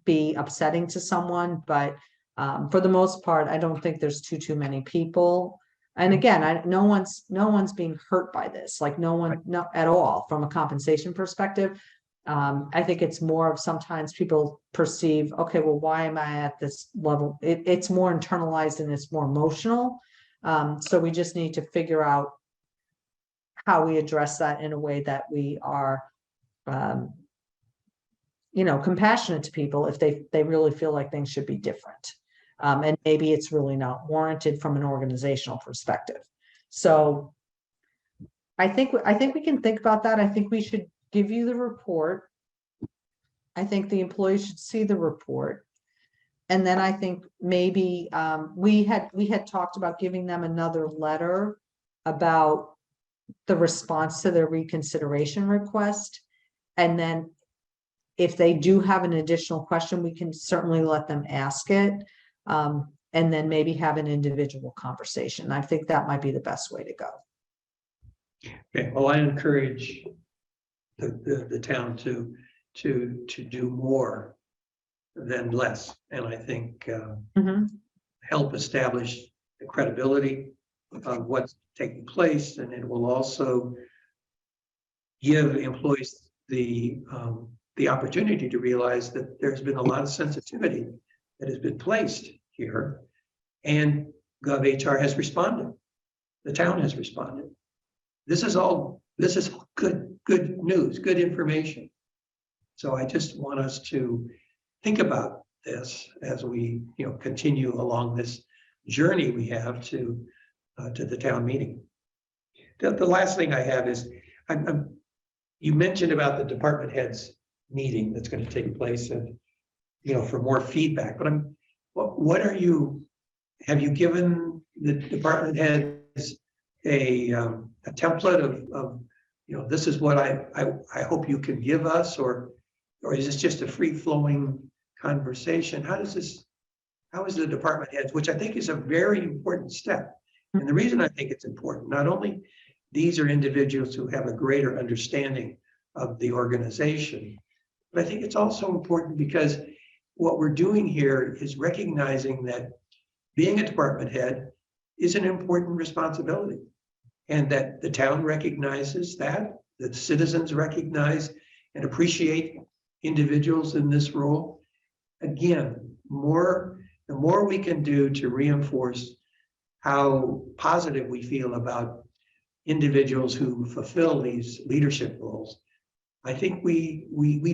be upsetting to someone, but for the most part, I don't think there's too many people. And again, no one's being hurt by this, like no one, not at all from a compensation perspective. I think it's more of sometimes people perceive, okay, well, why am I at this level? It's more internalized and it's more emotional. So we just need to figure out how we address that in a way that we are, compassionate to people if they really feel like things should be different. And maybe it's really not warranted from an organizational perspective. So I think we can think about that. I think we should give you the report. I think the employees should see the report. And then I think maybe we had talked about giving them another letter about the response to their reconsideration request. And then if they do have an additional question, we can certainly let them ask it. And then maybe have an individual conversation. I think that might be the best way to go. Okay, well, I encourage the town to do more than less. And I think help establish the credibility of what's taking place. And it will also give employees the the opportunity to realize that there's been a lot of sensitivity that has been placed here. And GovHR has responded. The town has responded. This is all good news, good information. So I just want us to think about this as we, continue along this journey we have to the town meeting. The last thing I have is, you mentioned about the department heads meeting that's going to take place and, for more feedback, but have you given the department heads a template of, this is what I hope you can give us, or is this just a free flowing conversation? How is the department heads, which I think is a very important step. And the reason I think it's important, not only these are individuals who have a greater understanding of the organization, but I think it's also important because what we're doing here is recognizing that being a department head is an important responsibility, and that the town recognizes that citizens recognize and appreciate individuals in this role. Again, the more we can do to reinforce how positive we feel about individuals who fulfill these leadership roles, I think we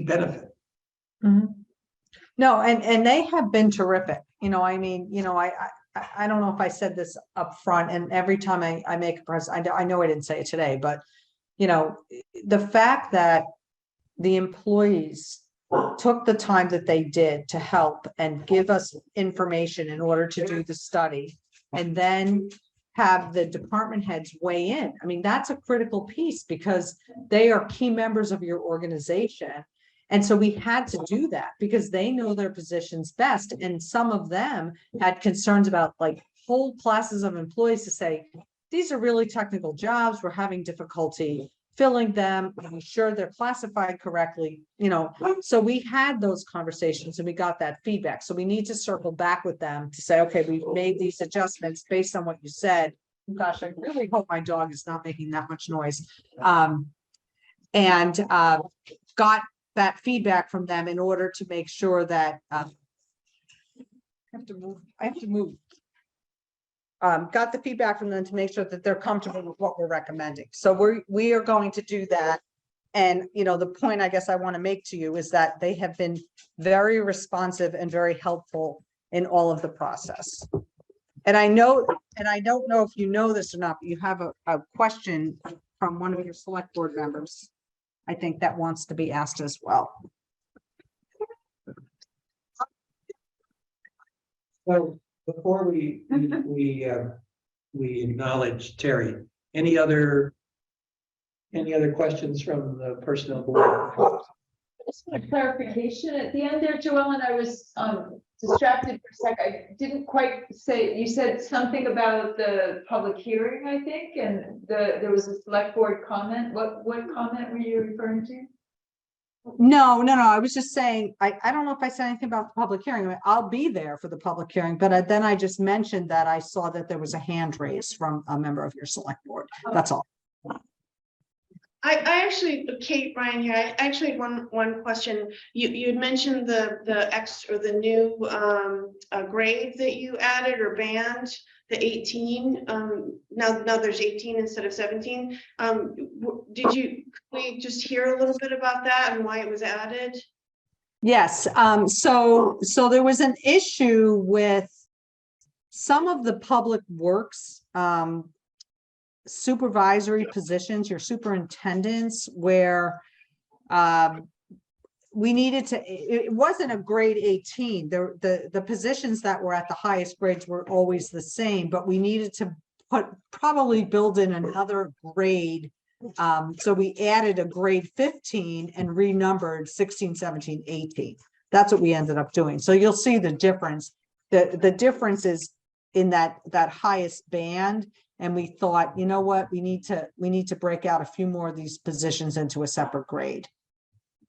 benefit. Mhm. No, and they have been terrific. I don't know if I said this up front, and every time I make a press, I know I didn't say it today, but the fact that the employees took the time that they did to help and give us information in order to do the study, and then have the department heads weigh in. I mean, that's a critical piece because they are key members of your organization. And so we had to do that because they know their positions best. And some of them had concerns about like whole classes of employees to say, these are really technical jobs. We're having difficulty filling them. Are we sure they're classified correctly? So we had those conversations and we got that feedback. So we need to circle back with them to say, okay, we've made these adjustments based on what you said. Gosh, I really hope my dog is not making that much noise. And got that feedback from them in order to make sure that I have to move. Got the feedback from them to make sure that they're comfortable with what we're recommending. So we are going to do that. And the point I guess I want to make to you is that they have been very responsive and very helpful in all of the process. And I don't know if you know this or not, but you have a question from one of your select board members, I think, that wants to be asked as well. So before we acknowledge Terry, any other questions from the personnel board? Just a clarification at the end there, Joellen, I was distracted for a sec. I didn't quite say, you said something about the public hearing, I think, and there was a select board comment. What comment were you referring to? No. I was just saying, I don't know if I said anything about the public hearing. I mean, I'll be there for the public hearing, but then I just mentioned that I saw that there was a hand raised from a member of your select board. That's all. I actually, Kate Ryan here, I actually had one question. You had mentioned the new grade that you added or banned, the 18. Now there's 18 instead of 17. Could we just hear a little bit about that and why it was added? Yes. So there was an issue with some of the public works supervisory positions, your superintendents, where we needed to, it wasn't a grade 18. The positions that were at the highest grades were always the same, but we needed to probably build in another grade. So we added a grade 15 and renumbered 16, 17, 18. That's what we ended up doing. So you'll see the difference. The difference is in that highest band. And we thought, you know what, we need to break out a few more of these positions into a separate grade.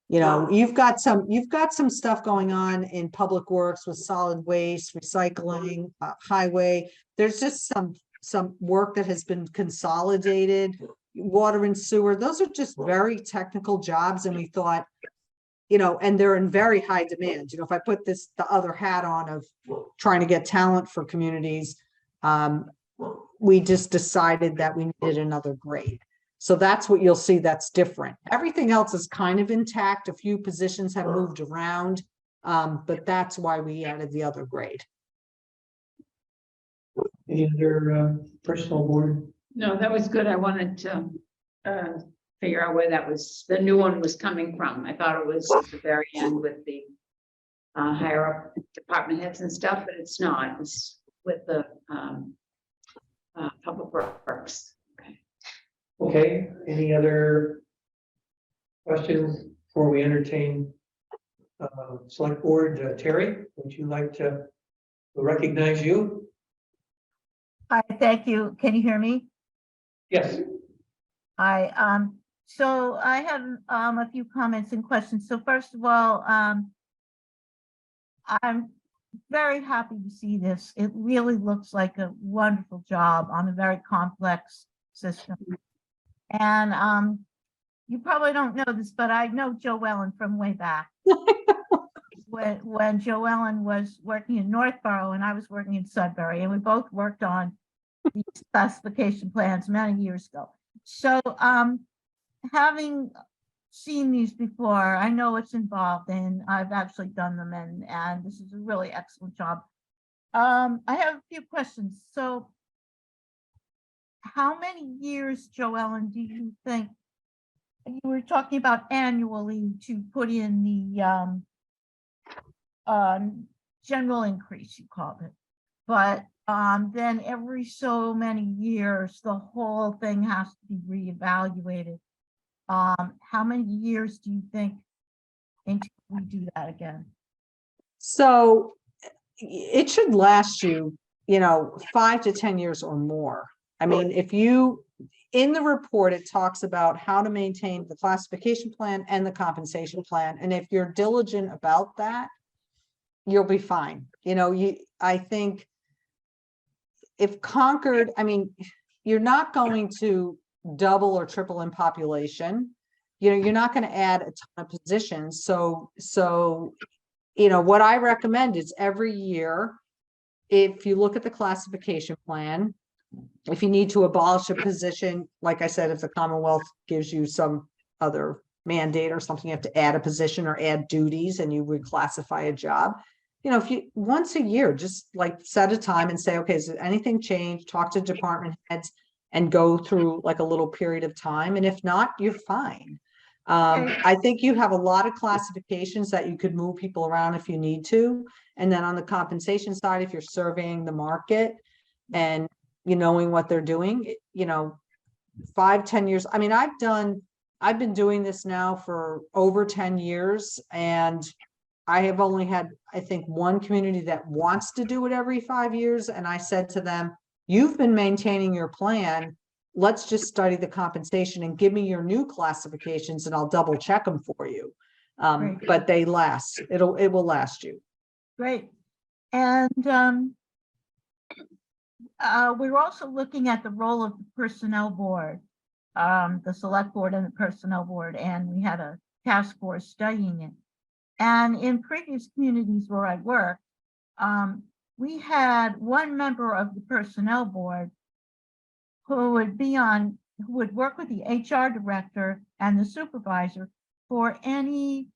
You've got some stuff going on in public works with solid waste, recycling, highway. There's just some work that has been consolidated, water and sewer. Those are just very technical jobs. And we thought you know, and they're in very high demand. You know, if I put the other hat on of trying to get talent for communities, we just decided that we needed another grade. So that's what you'll see that's different. Everything else is kind of intact. A few positions have moved around, but that's why we added the other grade. Any other personal board? No, that was good. I wanted to figure out where the new one was coming from. I thought it was at the very end with the higher up department heads and stuff, but it's not. It's with the public works. Okay. Okay, any other questions before we entertain select board? Terry, would you like to recognize you? Hi, thank you. Can you hear me? Yes. Hi, so I have a few comments and questions. So first of all, I'm very happy to see this. It really looks like a wonderful job on a very complex system. And you probably don't know this, but I know Joe Ellen from way back. When Joe Ellen was working in Northborough and I was working in Sudbury, and we both worked on these classification plans many years ago. So having seen these before, I know it's involved and I've actually done them, and this is a really excellent job. I have a few questions. So how many years, Joellen, do you think, you were talking about annually to put in the general increase, you called it, but then every so many years, the whole thing has to be reevaluated. How many years do you think until we do that again? So it should last you, you know, 5 to 10 years or more. I mean, if you, in the report, it talks about how to maintain the classification plan and the compensation plan. And if you're diligent about that, you'll be fine. You know, I think if Concord, I mean, you're not going to double or triple in population. You know, you're not going to add a ton of positions. So, you know, what I recommend is every year, if you look at the classification plan, if you need to abolish a position, like I said, if the Commonwealth gives you some other mandate or something, you have to add a position or add duties and you reclassify a job. You know, if you once a year, just like set a time and say, okay, is there anything changed? Talk to department heads and go through like a little period of time. And if not, you're fine. I think you have a lot of classifications that you could move people around if you need to. And then on the compensation side, if you're surveying the market and you knowing what they're doing, you know, 5, 10 years. I mean, I've been doing this now for over 10 years and I have only had, I think, one community that wants to do it every 5 years. And I said to them, you've been maintaining your plan. Let's just study the compensation and give me your new classifications and I'll double check them for you. But they last, it will last you. Great. And we're also looking at the role of the personnel board, the select board and the personnel board, and we had a task force studying it. And in previous communities where I worked, we had one member of the personnel board who would work with the HR director and the supervisor for any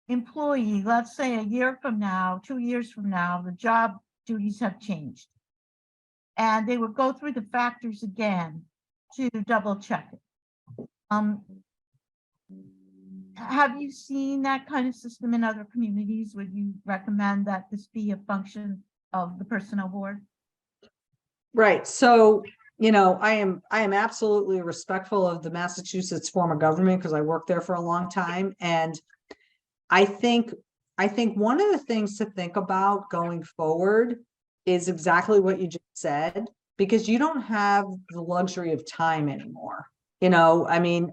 employee, let's say a year from now, 2 years from now, the job duties have changed. And they would go through the factors again to double check it. Have you seen that kind of system in other communities? Would you recommend that this be a function of the personnel board? Right. So, you know, I am absolutely respectful of the Massachusetts form of government because I worked there for a long time. And I think one of the things to think about going forward is exactly what you just said, because you don't have the luxury of time anymore. You know, I mean,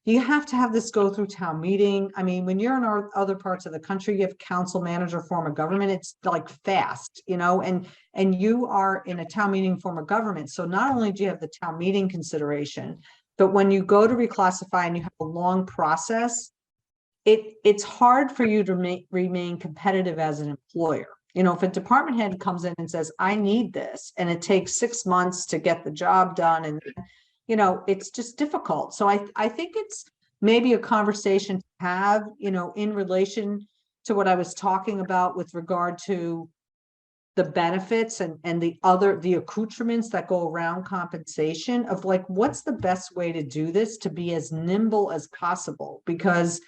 you have to have this go through town meeting. I mean, when you're in other parts of the country, you have council manager form of government. It's like fast, you know, and you are in a town meeting form of government. So not only do you have the town meeting consideration, but when you go to reclassify and you have a long process, it's hard for you to remain competitive as an employer. You know, if a department head comes in and says, I need this, and it takes 6 months to get the job done, and, you know, it's just difficult. So I think it's maybe a conversation to have, you know, in relation to what I was talking about with regard to the benefits and the accoutrements that go around compensation, of like, what's the best way to do this to be as nimble as possible? Because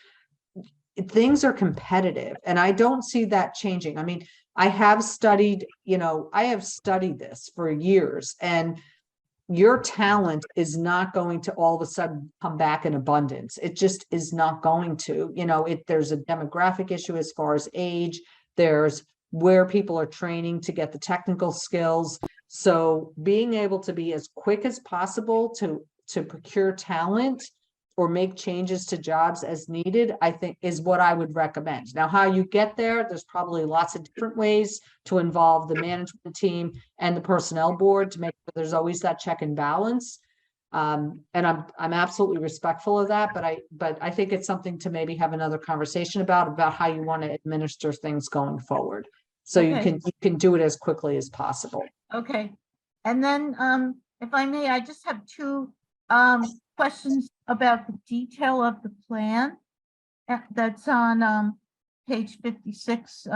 things are competitive, and I don't see that changing. I mean, I have studied this for years, and your talent is not going to all of a sudden come back in abundance. It just is not going to, you know, there's a demographic issue as far as age, there's where people are training to get the technical skills. So being able to be as quick as possible to procure talent or make changes to jobs as needed, I think is what I would recommend. Now, how you get there, there's probably lots of different ways to involve the management team and the personnel board to make sure there's always that check and balance. And I'm absolutely respectful of that, but I think it's something to maybe have another conversation about how you want to administer things going forward. So you can do it as quickly as possible. Okay, and then, if I may, I just have two questions about the detail of the plan that's on page 56.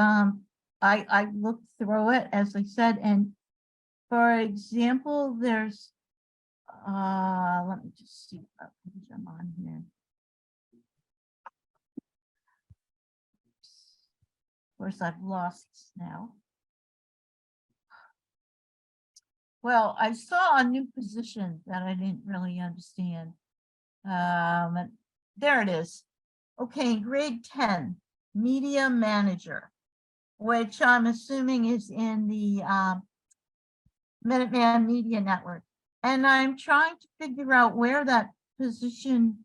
I looked through it, as I said, and for example, there's let me just see what page I'm on here. Of course, I've lost now. Well, I saw a new position that I didn't really understand. And there it is. Okay, grade 10, media manager, which I'm assuming is in the Minuteman Media Network. And I'm trying to figure out where that position,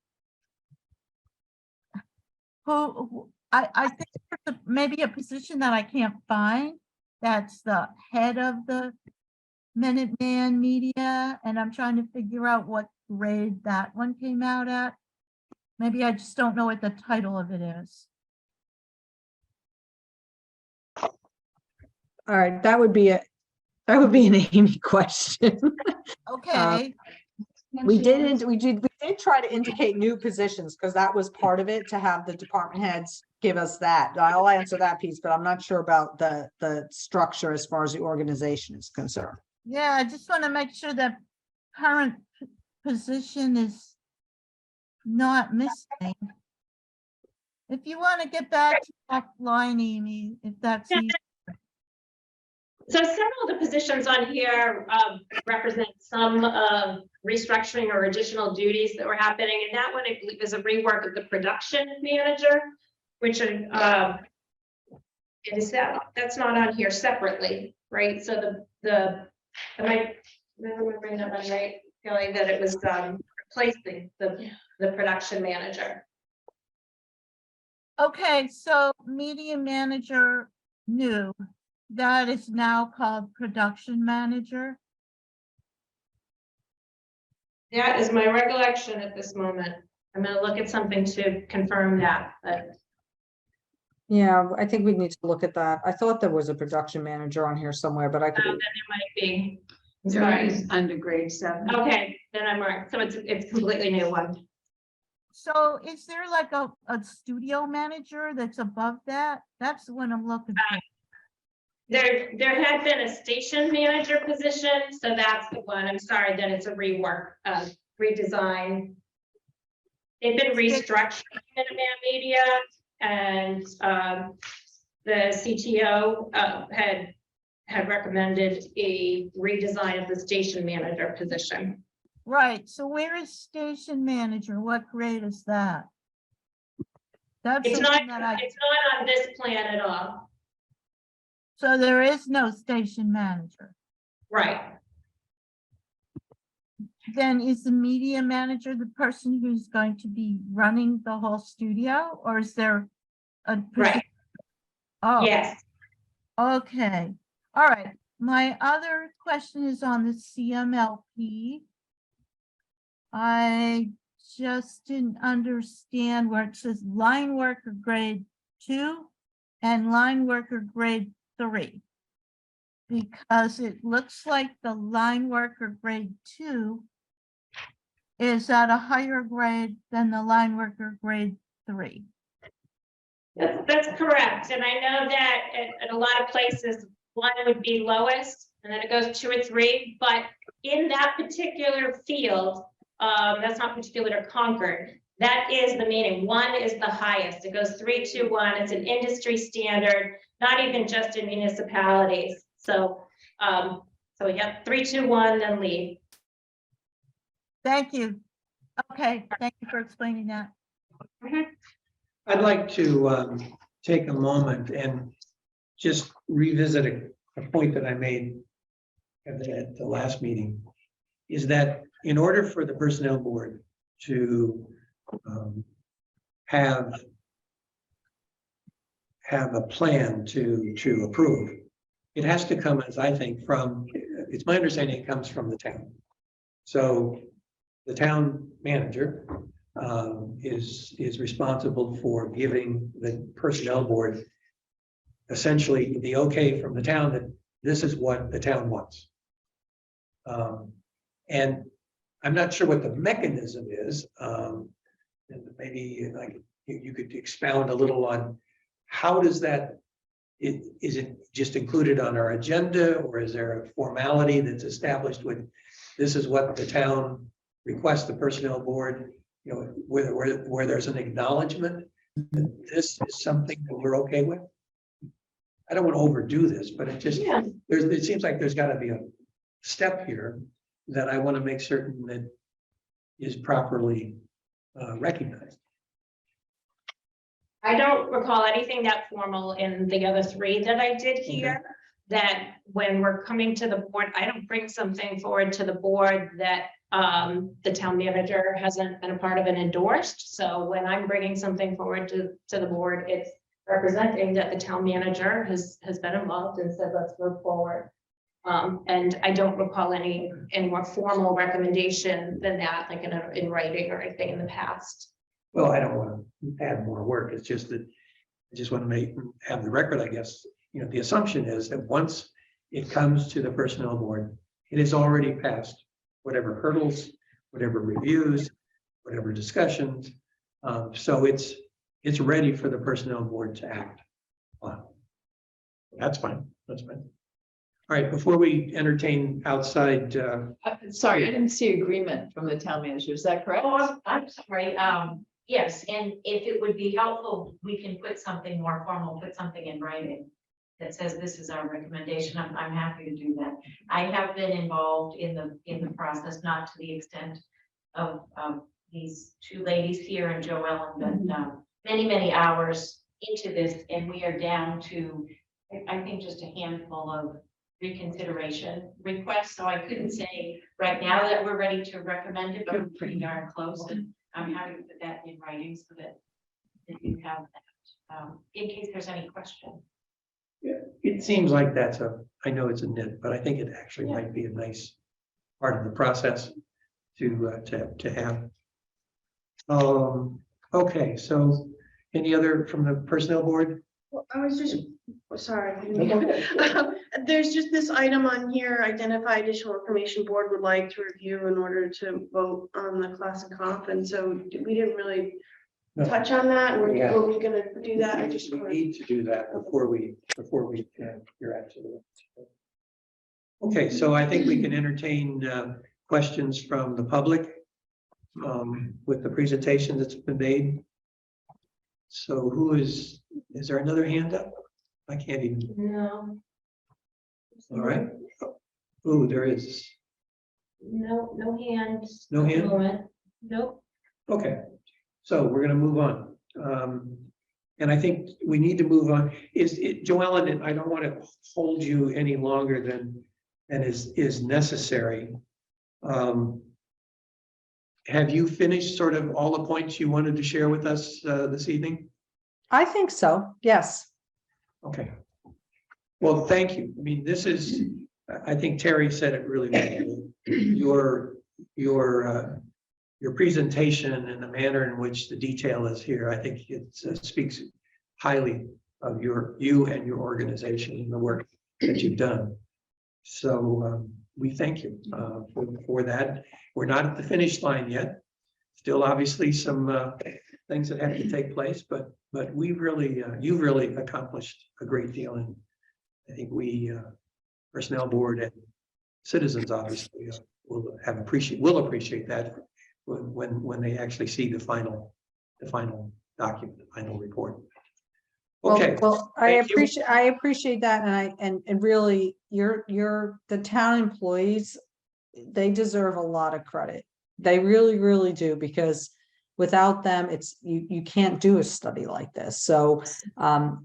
I think there's maybe a position that I can't find. That's the head of the Minuteman Media, and I'm trying to figure out what grade that one came out at. Maybe I just don't know what the title of it is. All right, that would be an Amy question. Okay, We did try to indicate new positions because that was part of it, to have the department heads give us that. I'll answer that piece, but I'm not sure about the structure as far as the organization is concerned. yeah, I just want to make sure that current position is not missing. If you want to get back to that line, Amy, if that's easy. So several of the positions on here represent some restructuring or additional duties that were happening. And that one, I believe, is a rework of the production manager, which is that's not on here separately, right? So am I remembering that one right, Kelly, that it was replacing the production manager? Okay, so media manager new, that is now called production manager. That is my recollection at this moment. I'm going to look at something to confirm that, but Yeah, I think we need to look at that. I thought there was a production manager on here somewhere, but I could. then there might be. I'm There sorry. is under grade 7. Okay, then I'm right. So it's completely new one. So is there like a studio manager that's above that? That's what I'm looking for. There had been a station manager position, so that's the one. I'm sorry that it's a rework, redesign. They've been restructured in Minuteman Media, and the CTO had recommended a redesign of the station manager position. Right, so where is station manager? What grade is that? That's It's the not, one that it's not on this plan at all. so there is no station manager. Right. Then is the media manager the person who's going to be running the whole studio, or is there a person? Right. Oh, Yes. okay. All right. My other question is on the CMLP. I just didn't understand where it says line worker grade 2 and line worker grade 3. Because it looks like the line worker grade 2 is at a higher grade than the line worker grade 3. That's correct, and I know that at a lot of places, 1 would be lowest, and then it goes 2 or 3, but in that particular field, that's not particular to Concord, that is the meaning, 1 is the highest, it goes 3, 2, 1, it's an industry standard, not even just in municipalities, so, so we have 3, 2, 1, then leave. Thank you. Okay, thank you for explaining that. I'd like to take a moment and just revisit a point that I made at the last meeting, is that in order for the personnel board to have a plan to approve, it has to come, as I think, from, it's my understanding it comes from the town. So the town manager is responsible for giving the personnel board essentially the okay from the town that this is what the town wants. And I'm not sure what the mechanism is. And maybe like you could expound a little on how does that, is it just included on our agenda, or is there a formality that's established with this is what the town requests the personnel board, you know, where there's an acknowledgement that this is something that we're okay with? I don't want to overdo this, but it just, it seems like there's got to be a step here that I want to make certain that is properly recognized. I don't recall anything that formal in the other 3 that I did here, that when we're coming to the board, I don't bring something forward to the board that the town manager hasn't been a part of and endorsed. So when I'm bringing something forward to the board, it's representing that the town manager has been involved and said, let's move forward. And I don't recall any more formal recommendation than that, like in writing or anything in the past. Well, I don't want to add more work. It's just that I just want to have the record, I guess. You know, the assumption is that once it comes to the personnel board, it is already passed whatever hurdles, whatever reviews, whatever discussions. So it's ready for the personnel board to act on. That's fine. That's fine. All right, before we entertain outside, Sorry, I didn't see agreement from the town manager. Is that correct? Oh, I'm sorry. Yes, and if it would be helpful, we can put something more formal, put something in writing that says this is our recommendation. I'm happy to do that. I have been involved in the process, not to the extent of these 2 ladies here and Joellen, but many hours into this, and we are down to, I think, just a handful of reconsideration requests. So I couldn't say right now that we're ready to recommend it, but we're pretty darn close, and I'm happy to put that in writing so that you have that in case there's any question. it seems like that's I know it's a nit, but I think it actually might be a nice part of the process to have. Okay, so any other from the personnel board? Well, I was just, sorry. There's just this item on here, identify additional information board would like to review in order to vote on the class and comp, and so we didn't really touch on that. Were we gonna do that? I just We need to do that before we you're absolutely. Okay, so I think we can entertain questions from the public with the presentation that's been made. So who is there another hand up? I can't even. No. All right. Oh, there is. No hands. No hand? Nope. Okay, so we're gonna move on. And I think we need to move on. Joellen, and I don't want to hold you any longer than is necessary. Have you finished sort of all the points you wanted to share with us this evening? I think so, yes. Okay. Well, thank you. I mean, this is, I think Terry said it really well. Your your presentation and the manner in which the detail is here, I think it speaks highly of you and your organization and the work that you've done. So we thank you for that. We're not at the finish line yet. Still, obviously, some things that have to take place, but we really, you've really accomplished a great deal, and I think we, personnel board and citizens, obviously, will appreciate that when they actually see the final document, the final report. Okay. Well, I thank you. appreciate that, and really, the town employees, they deserve a lot of credit. They really, really do, because without them, you can't do a study like this. So,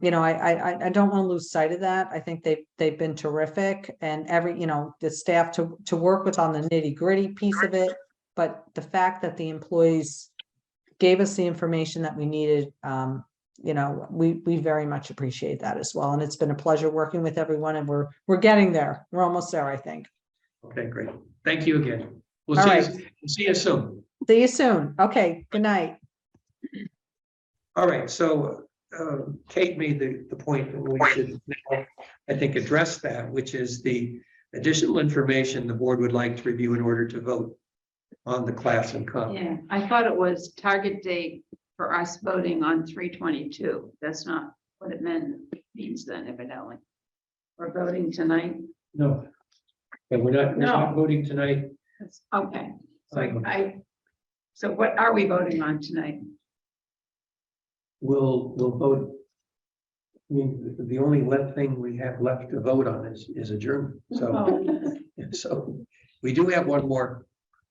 you know, I don't want to lose sight of that. I think they've been terrific, and the staff to work with on the nitty-gritty piece of it. But the fact that the employees gave us the information that we needed, you know, we very much appreciate that as well. And it's been a pleasure working with everyone, and we're getting there. We're almost there, I think. Okay, great. Thank you again. We'll All see right. you, see you soon. See you soon. Okay, good night. All right, so Kate made the point that we should now, I think, address that, which is the additional information the board would like to review in order to vote on the class and comp. Yeah, I thought it was target date for us voting on 3/22. That's not what it means then, evidently. We're voting tonight. No. And we're not voting tonight. Okay, so what are we voting on tonight? We'll vote. I mean, the only thing we have left to vote on is adjournment. So, Oh. so we do have one more.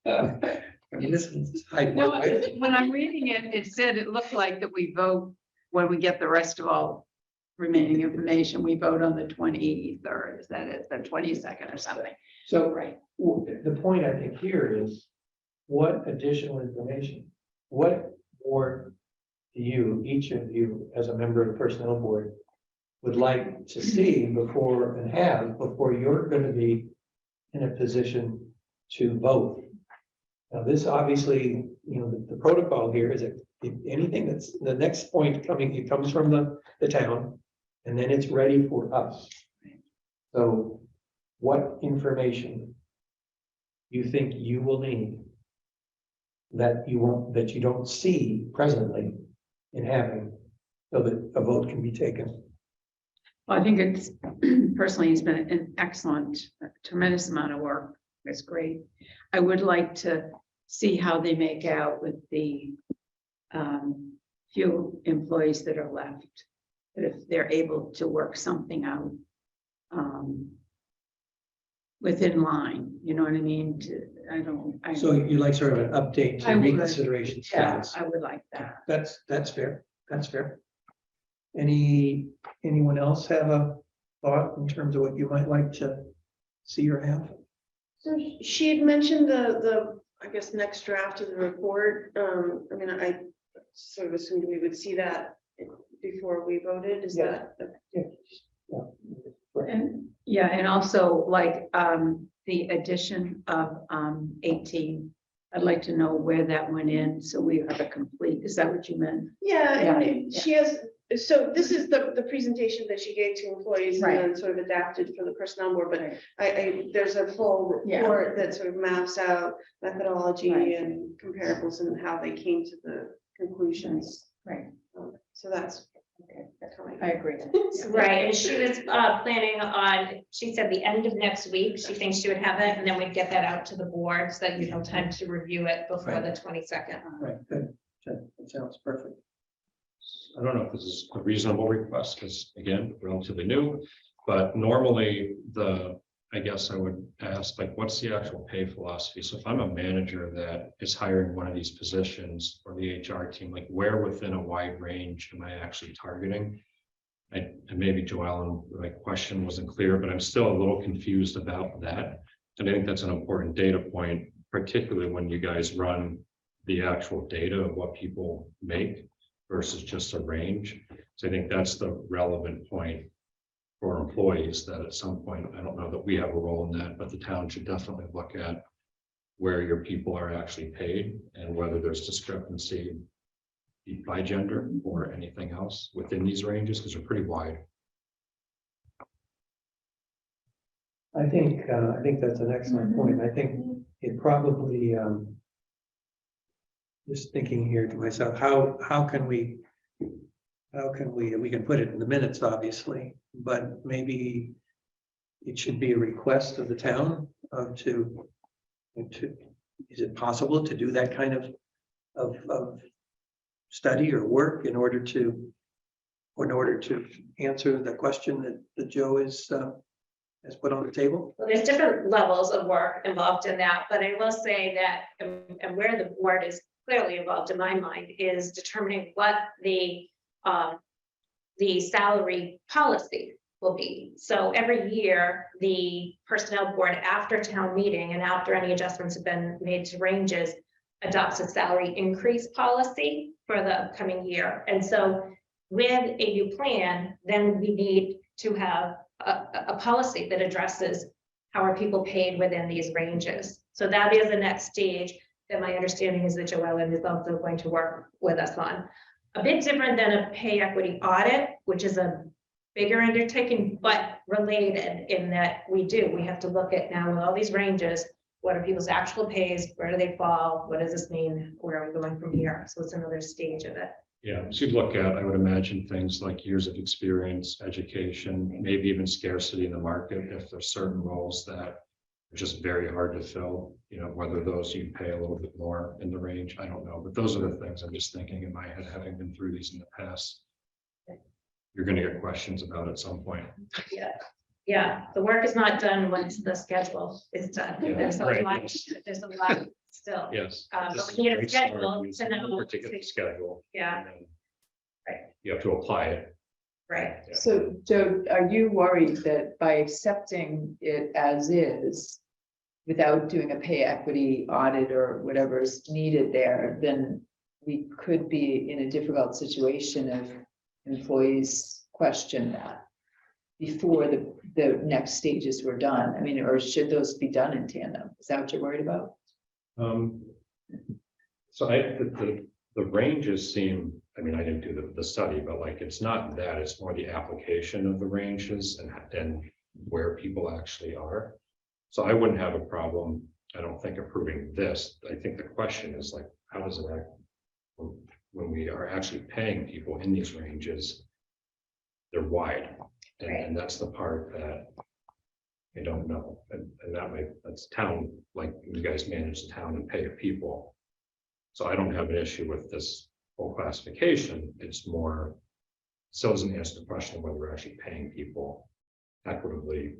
I mean, this is No, when I'm reading it, it said it looked like that we vote when we get the rest of all remaining information. We vote on the 23rd. Is that it? The 22nd or something? So Right. the point I think here is, what additional information, what more do you, each of you, as a member of the personnel board, would like to see before you're going to be in a position to vote? Now, this obviously, you know, the protocol here is that if anything that's the next point coming, it comes from the town, and then it's ready for us. So what information you think you will need that you don't see presently in having, so that a vote can be taken? Well, I think it's personally, it's been an excellent, tremendous amount of work. It's great. I would like to see how they make out with the few employees that are left. But if they're able to work something out within line, you know what I mean? So you like sort of an update I to would. reconsideration Yeah, status? I would like that. That's fair. That's fair. Anyone else have a thought in terms of what you might like to see or have? So she had mentioned the, I guess, next draft of the report. I mean, I sort of assumed we would see that before we voted. Is Yeah. that? And also like the addition of 18. I'd like to know where that went in, so we have a complete, is that what you meant? Yeah, Yeah, and she has, so this is the presentation that she gave to employees and Right. then sort of adapted for the personnel board, but Right. there's a full Yeah. report that sort of maps out methodology Right. and comparables and how they came to the conclusions. Right. So that's coming. I agree. Right, and she was planning on, she said the end of next week, she thinks she would have it, and then we'd get that out to the board, so that you have time to review it before Right. the 22nd. Right, good. That sounds perfect. I don't know if this is a reasonable request, because again, relatively new, but normally I guess I would ask, like, what's the actual pay philosophy? So if I'm a manager that is hiring one of these positions or the HR team, like, where within a wide range am I actually targeting? And maybe Joellen, my question wasn't clear, but I'm still a little confused about that. And I think that's an important data point, particularly when you guys run the actual data of what people make versus just a range. So I think that's the relevant point for employees, that at some point, I don't know that we have a role in that, but the town should definitely look at where your people are actually paid and whether there's discrepancy by gender or anything else within these ranges, because they're pretty wide. I think that's an excellent point. I think it probably, just thinking here to myself, how can we can put it in the minutes, obviously, but maybe it should be a request of the town is it possible to do that kind of study or work in order to answer the question that Joe has put on the table? Well, there's different levels of work involved in that, but I will say that, and where the board is clearly involved in my mind, is determining what the salary policy will be. So every year, the personnel board, after town meeting and after any adjustments have been made to ranges, adopts a salary increase policy for the upcoming year. And so with a new plan, then we need to have a policy that addresses how are people paid within these ranges. So that is the next stage that my understanding is that Joellen is also going to work with us on. A bit different than a pay equity audit, which is a bigger undertaking, but related in that we have to look at now with all these ranges, what are people's actual pays, where do they fall, what does this mean, where are we going from here? So it's another stage of it. Yeah, so you'd look at, I would imagine, things like years of experience, education, maybe even scarcity in the market, if there's certain roles that are just very hard to fill, you know, whether those you pay a little bit more in the range, I don't know, but those are the things I'm just thinking in my head, having been through these in the past. You're gonna get questions about at some point. Yeah, the work is not done once the schedule is done. Yeah, There's a right, lot, yes. there's a lot still. Yes. But this we need a is great schedule start, to know- particular schedule. Yeah. and then Right. You have to apply it. Right. Yeah. So Joe, are you worried that by accepting it as is, without doing a pay equity audit or whatever is needed there, then we could be in a difficult situation if employees question that before the next stages were done? I mean, or should those be done in tandem? Is that what you're worried about? So the ranges seem, I mean, I didn't do the study, but like, it's not that, it's more the application of the ranges and where people actually are. So I wouldn't have a problem, I don't think, approving this. I think the question is like, how does it act when we are actually paying people in these ranges? They're wide, and that's the part that I don't know, and that's town, like you guys manage the town and pay your people. So I don't have an issue with this whole classification. It's more, still doesn't answer the question of whether we're actually paying people equitably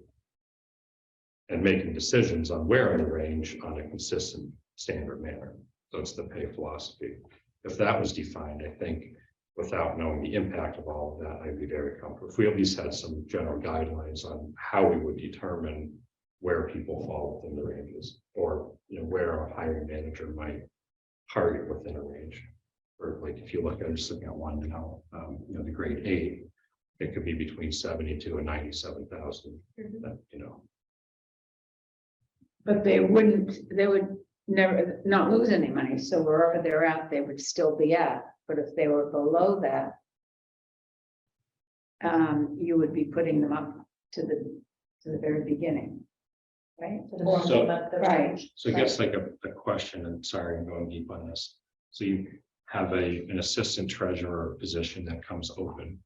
and making decisions on where in the range on a consistent standard manner. So it's the pay philosophy. If that was defined, I think without knowing the impact of all of that, I'd be very comfortable. If we at least had some general guidelines on how we would determine where people fall within the ranges, or you know, where a hiring manager might target within a range. Or like if you look at, I'm just looking at one now, you know, the grade 8, it could be between 72 and 97,000. You know, But they would never not lose any money. So wherever they're at, they would still be at. But if they were below that, you would be putting them up to the very beginning, right? So- Right. so I guess like a question, and sorry, I'm going deep on this. So you have an assistant treasurer position that comes open,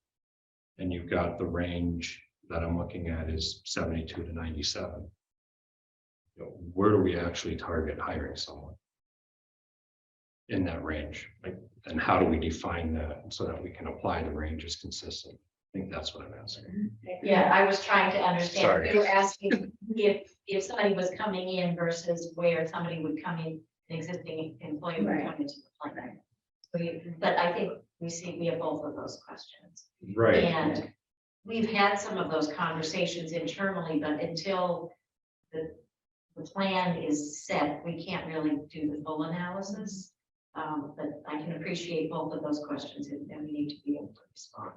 and you've got the range that I'm looking at is 72 to 97. You know, where do we actually target hiring someone in that range? Like, and how do we define that so that we can apply the range as consistent? I think that's what I'm asking. Yeah, I was trying to understand. Sorry. You were asking if somebody was coming in versus where somebody would come in, an existing employee would come into the plan. But I think we have both of those questions. Right. And we've had some of those conversations internally, but until the plan is set, we can't really do the full analysis. But I can appreciate both of those questions, and we need to be able to respond.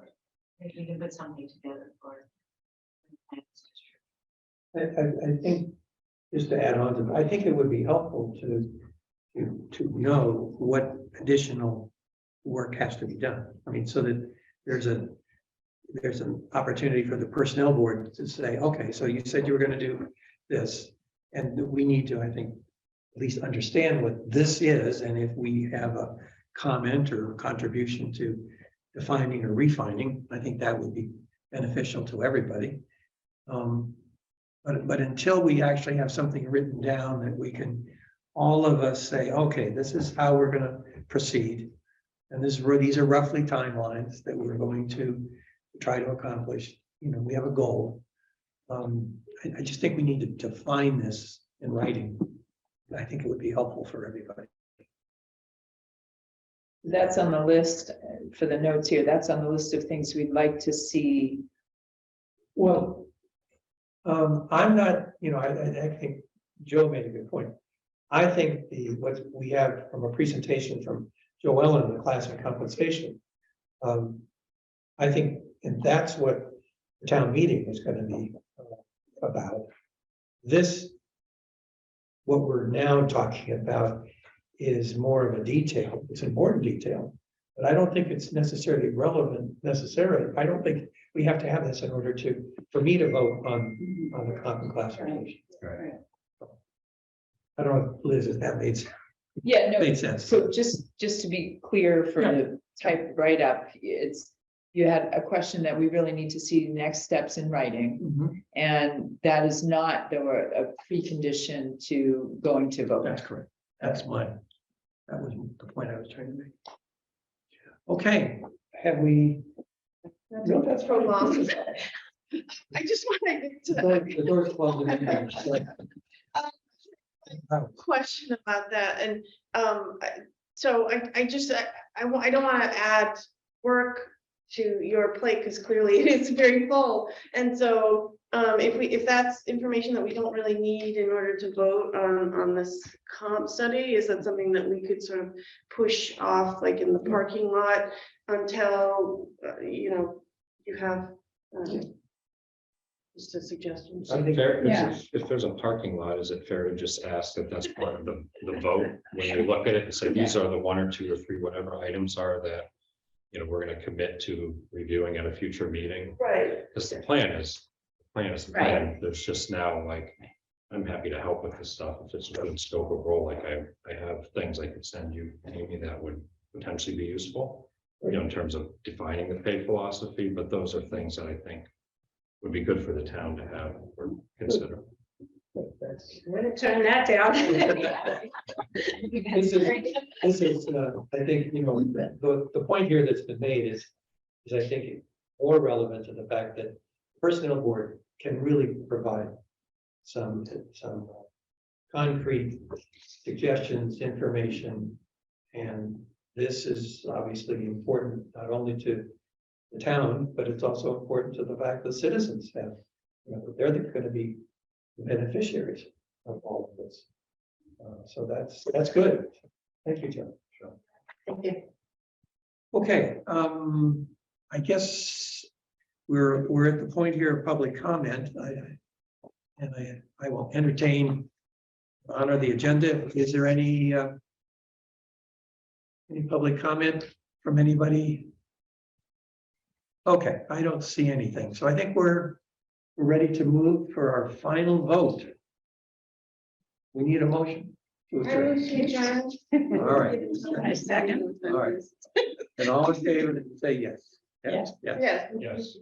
Maybe we can put something together for. I think just to add on to, I think it would be helpful to know what additional work has to be done. I mean, so that there's an opportunity for the personnel board to say, okay, so you said you were gonna do this. And we need to, I think, at least understand what this is, and if we have a comment or contribution to defining or refining, I think that would be beneficial to everybody. But until we actually have something written down that we can, all of us say, okay, this is how we're gonna proceed. And these are roughly timelines that we're going to try to accomplish. You know, we have a goal. I just think we need to define this in writing. I think it would be helpful for everybody. That's on the list for the notes here. That's on the list of things we'd like to see. Well, I'm not, you know, I think Joe made a good point. I think what we have from a presentation from Joellen, the class and compensation. I think, and that's what the town meeting is going to be about. This, what we're now talking about is more of a detail. It's important detail, but I don't think it's necessarily relevant necessarily. I don't think we have to have this in order for me to vote on the comp and classification. Right. I don't know, Liz, if that made Yeah, sense. So just to be clear for the type write-up, you had a question that we really need to see next steps in writing. Mhm. And that is not, there were a precondition to going to vote. That's correct. That was the point I was trying to make. Okay, have we? No, that's prolonged. I just wanted to. The door's closed. Question about that, and so I don't want to add work to your plate because clearly it's very full, and so if that's information that we don't really need in order to vote on this comp study, is that something that we could sort of push off like in the parking lot until you have just a suggestion. Is it fair, Yeah. if there's a parking lot, is it fair to just ask that that's part of the vote? When you look at it and say, these are the 1 or 2 or 3, whatever items are that, you know, we're gonna commit to reviewing at a future meeting. Right. Because the plan is the plan. There's just now like, I'm happy to help with this stuff. If it's within scope of role, like I have things I could send you, Amy, that would potentially be useful, you know, in terms of defining the pay philosophy, but those are things that I think would be good for the town to have or consider. We're gonna turn that down. This is, I think, you know, the point here that's been made is I think more relevant to the fact that personnel board can really provide some concrete suggestions, information, and this is obviously important not only to the town, but it's also important to the fact that citizens have, you know, they're going to be the beneficiaries of all of this. So that's good. Thank you, Joe. Thank you. Okay, I guess we're at the point here of public comment. I will entertain, honor the agenda. Is there any public comment from anybody? Okay, I don't see anything. So I think we're ready to move for our final vote. We need a motion to adjourn. All right. I second. All right. And all in favor, say yes. Yes. Yes. Yes. Yes.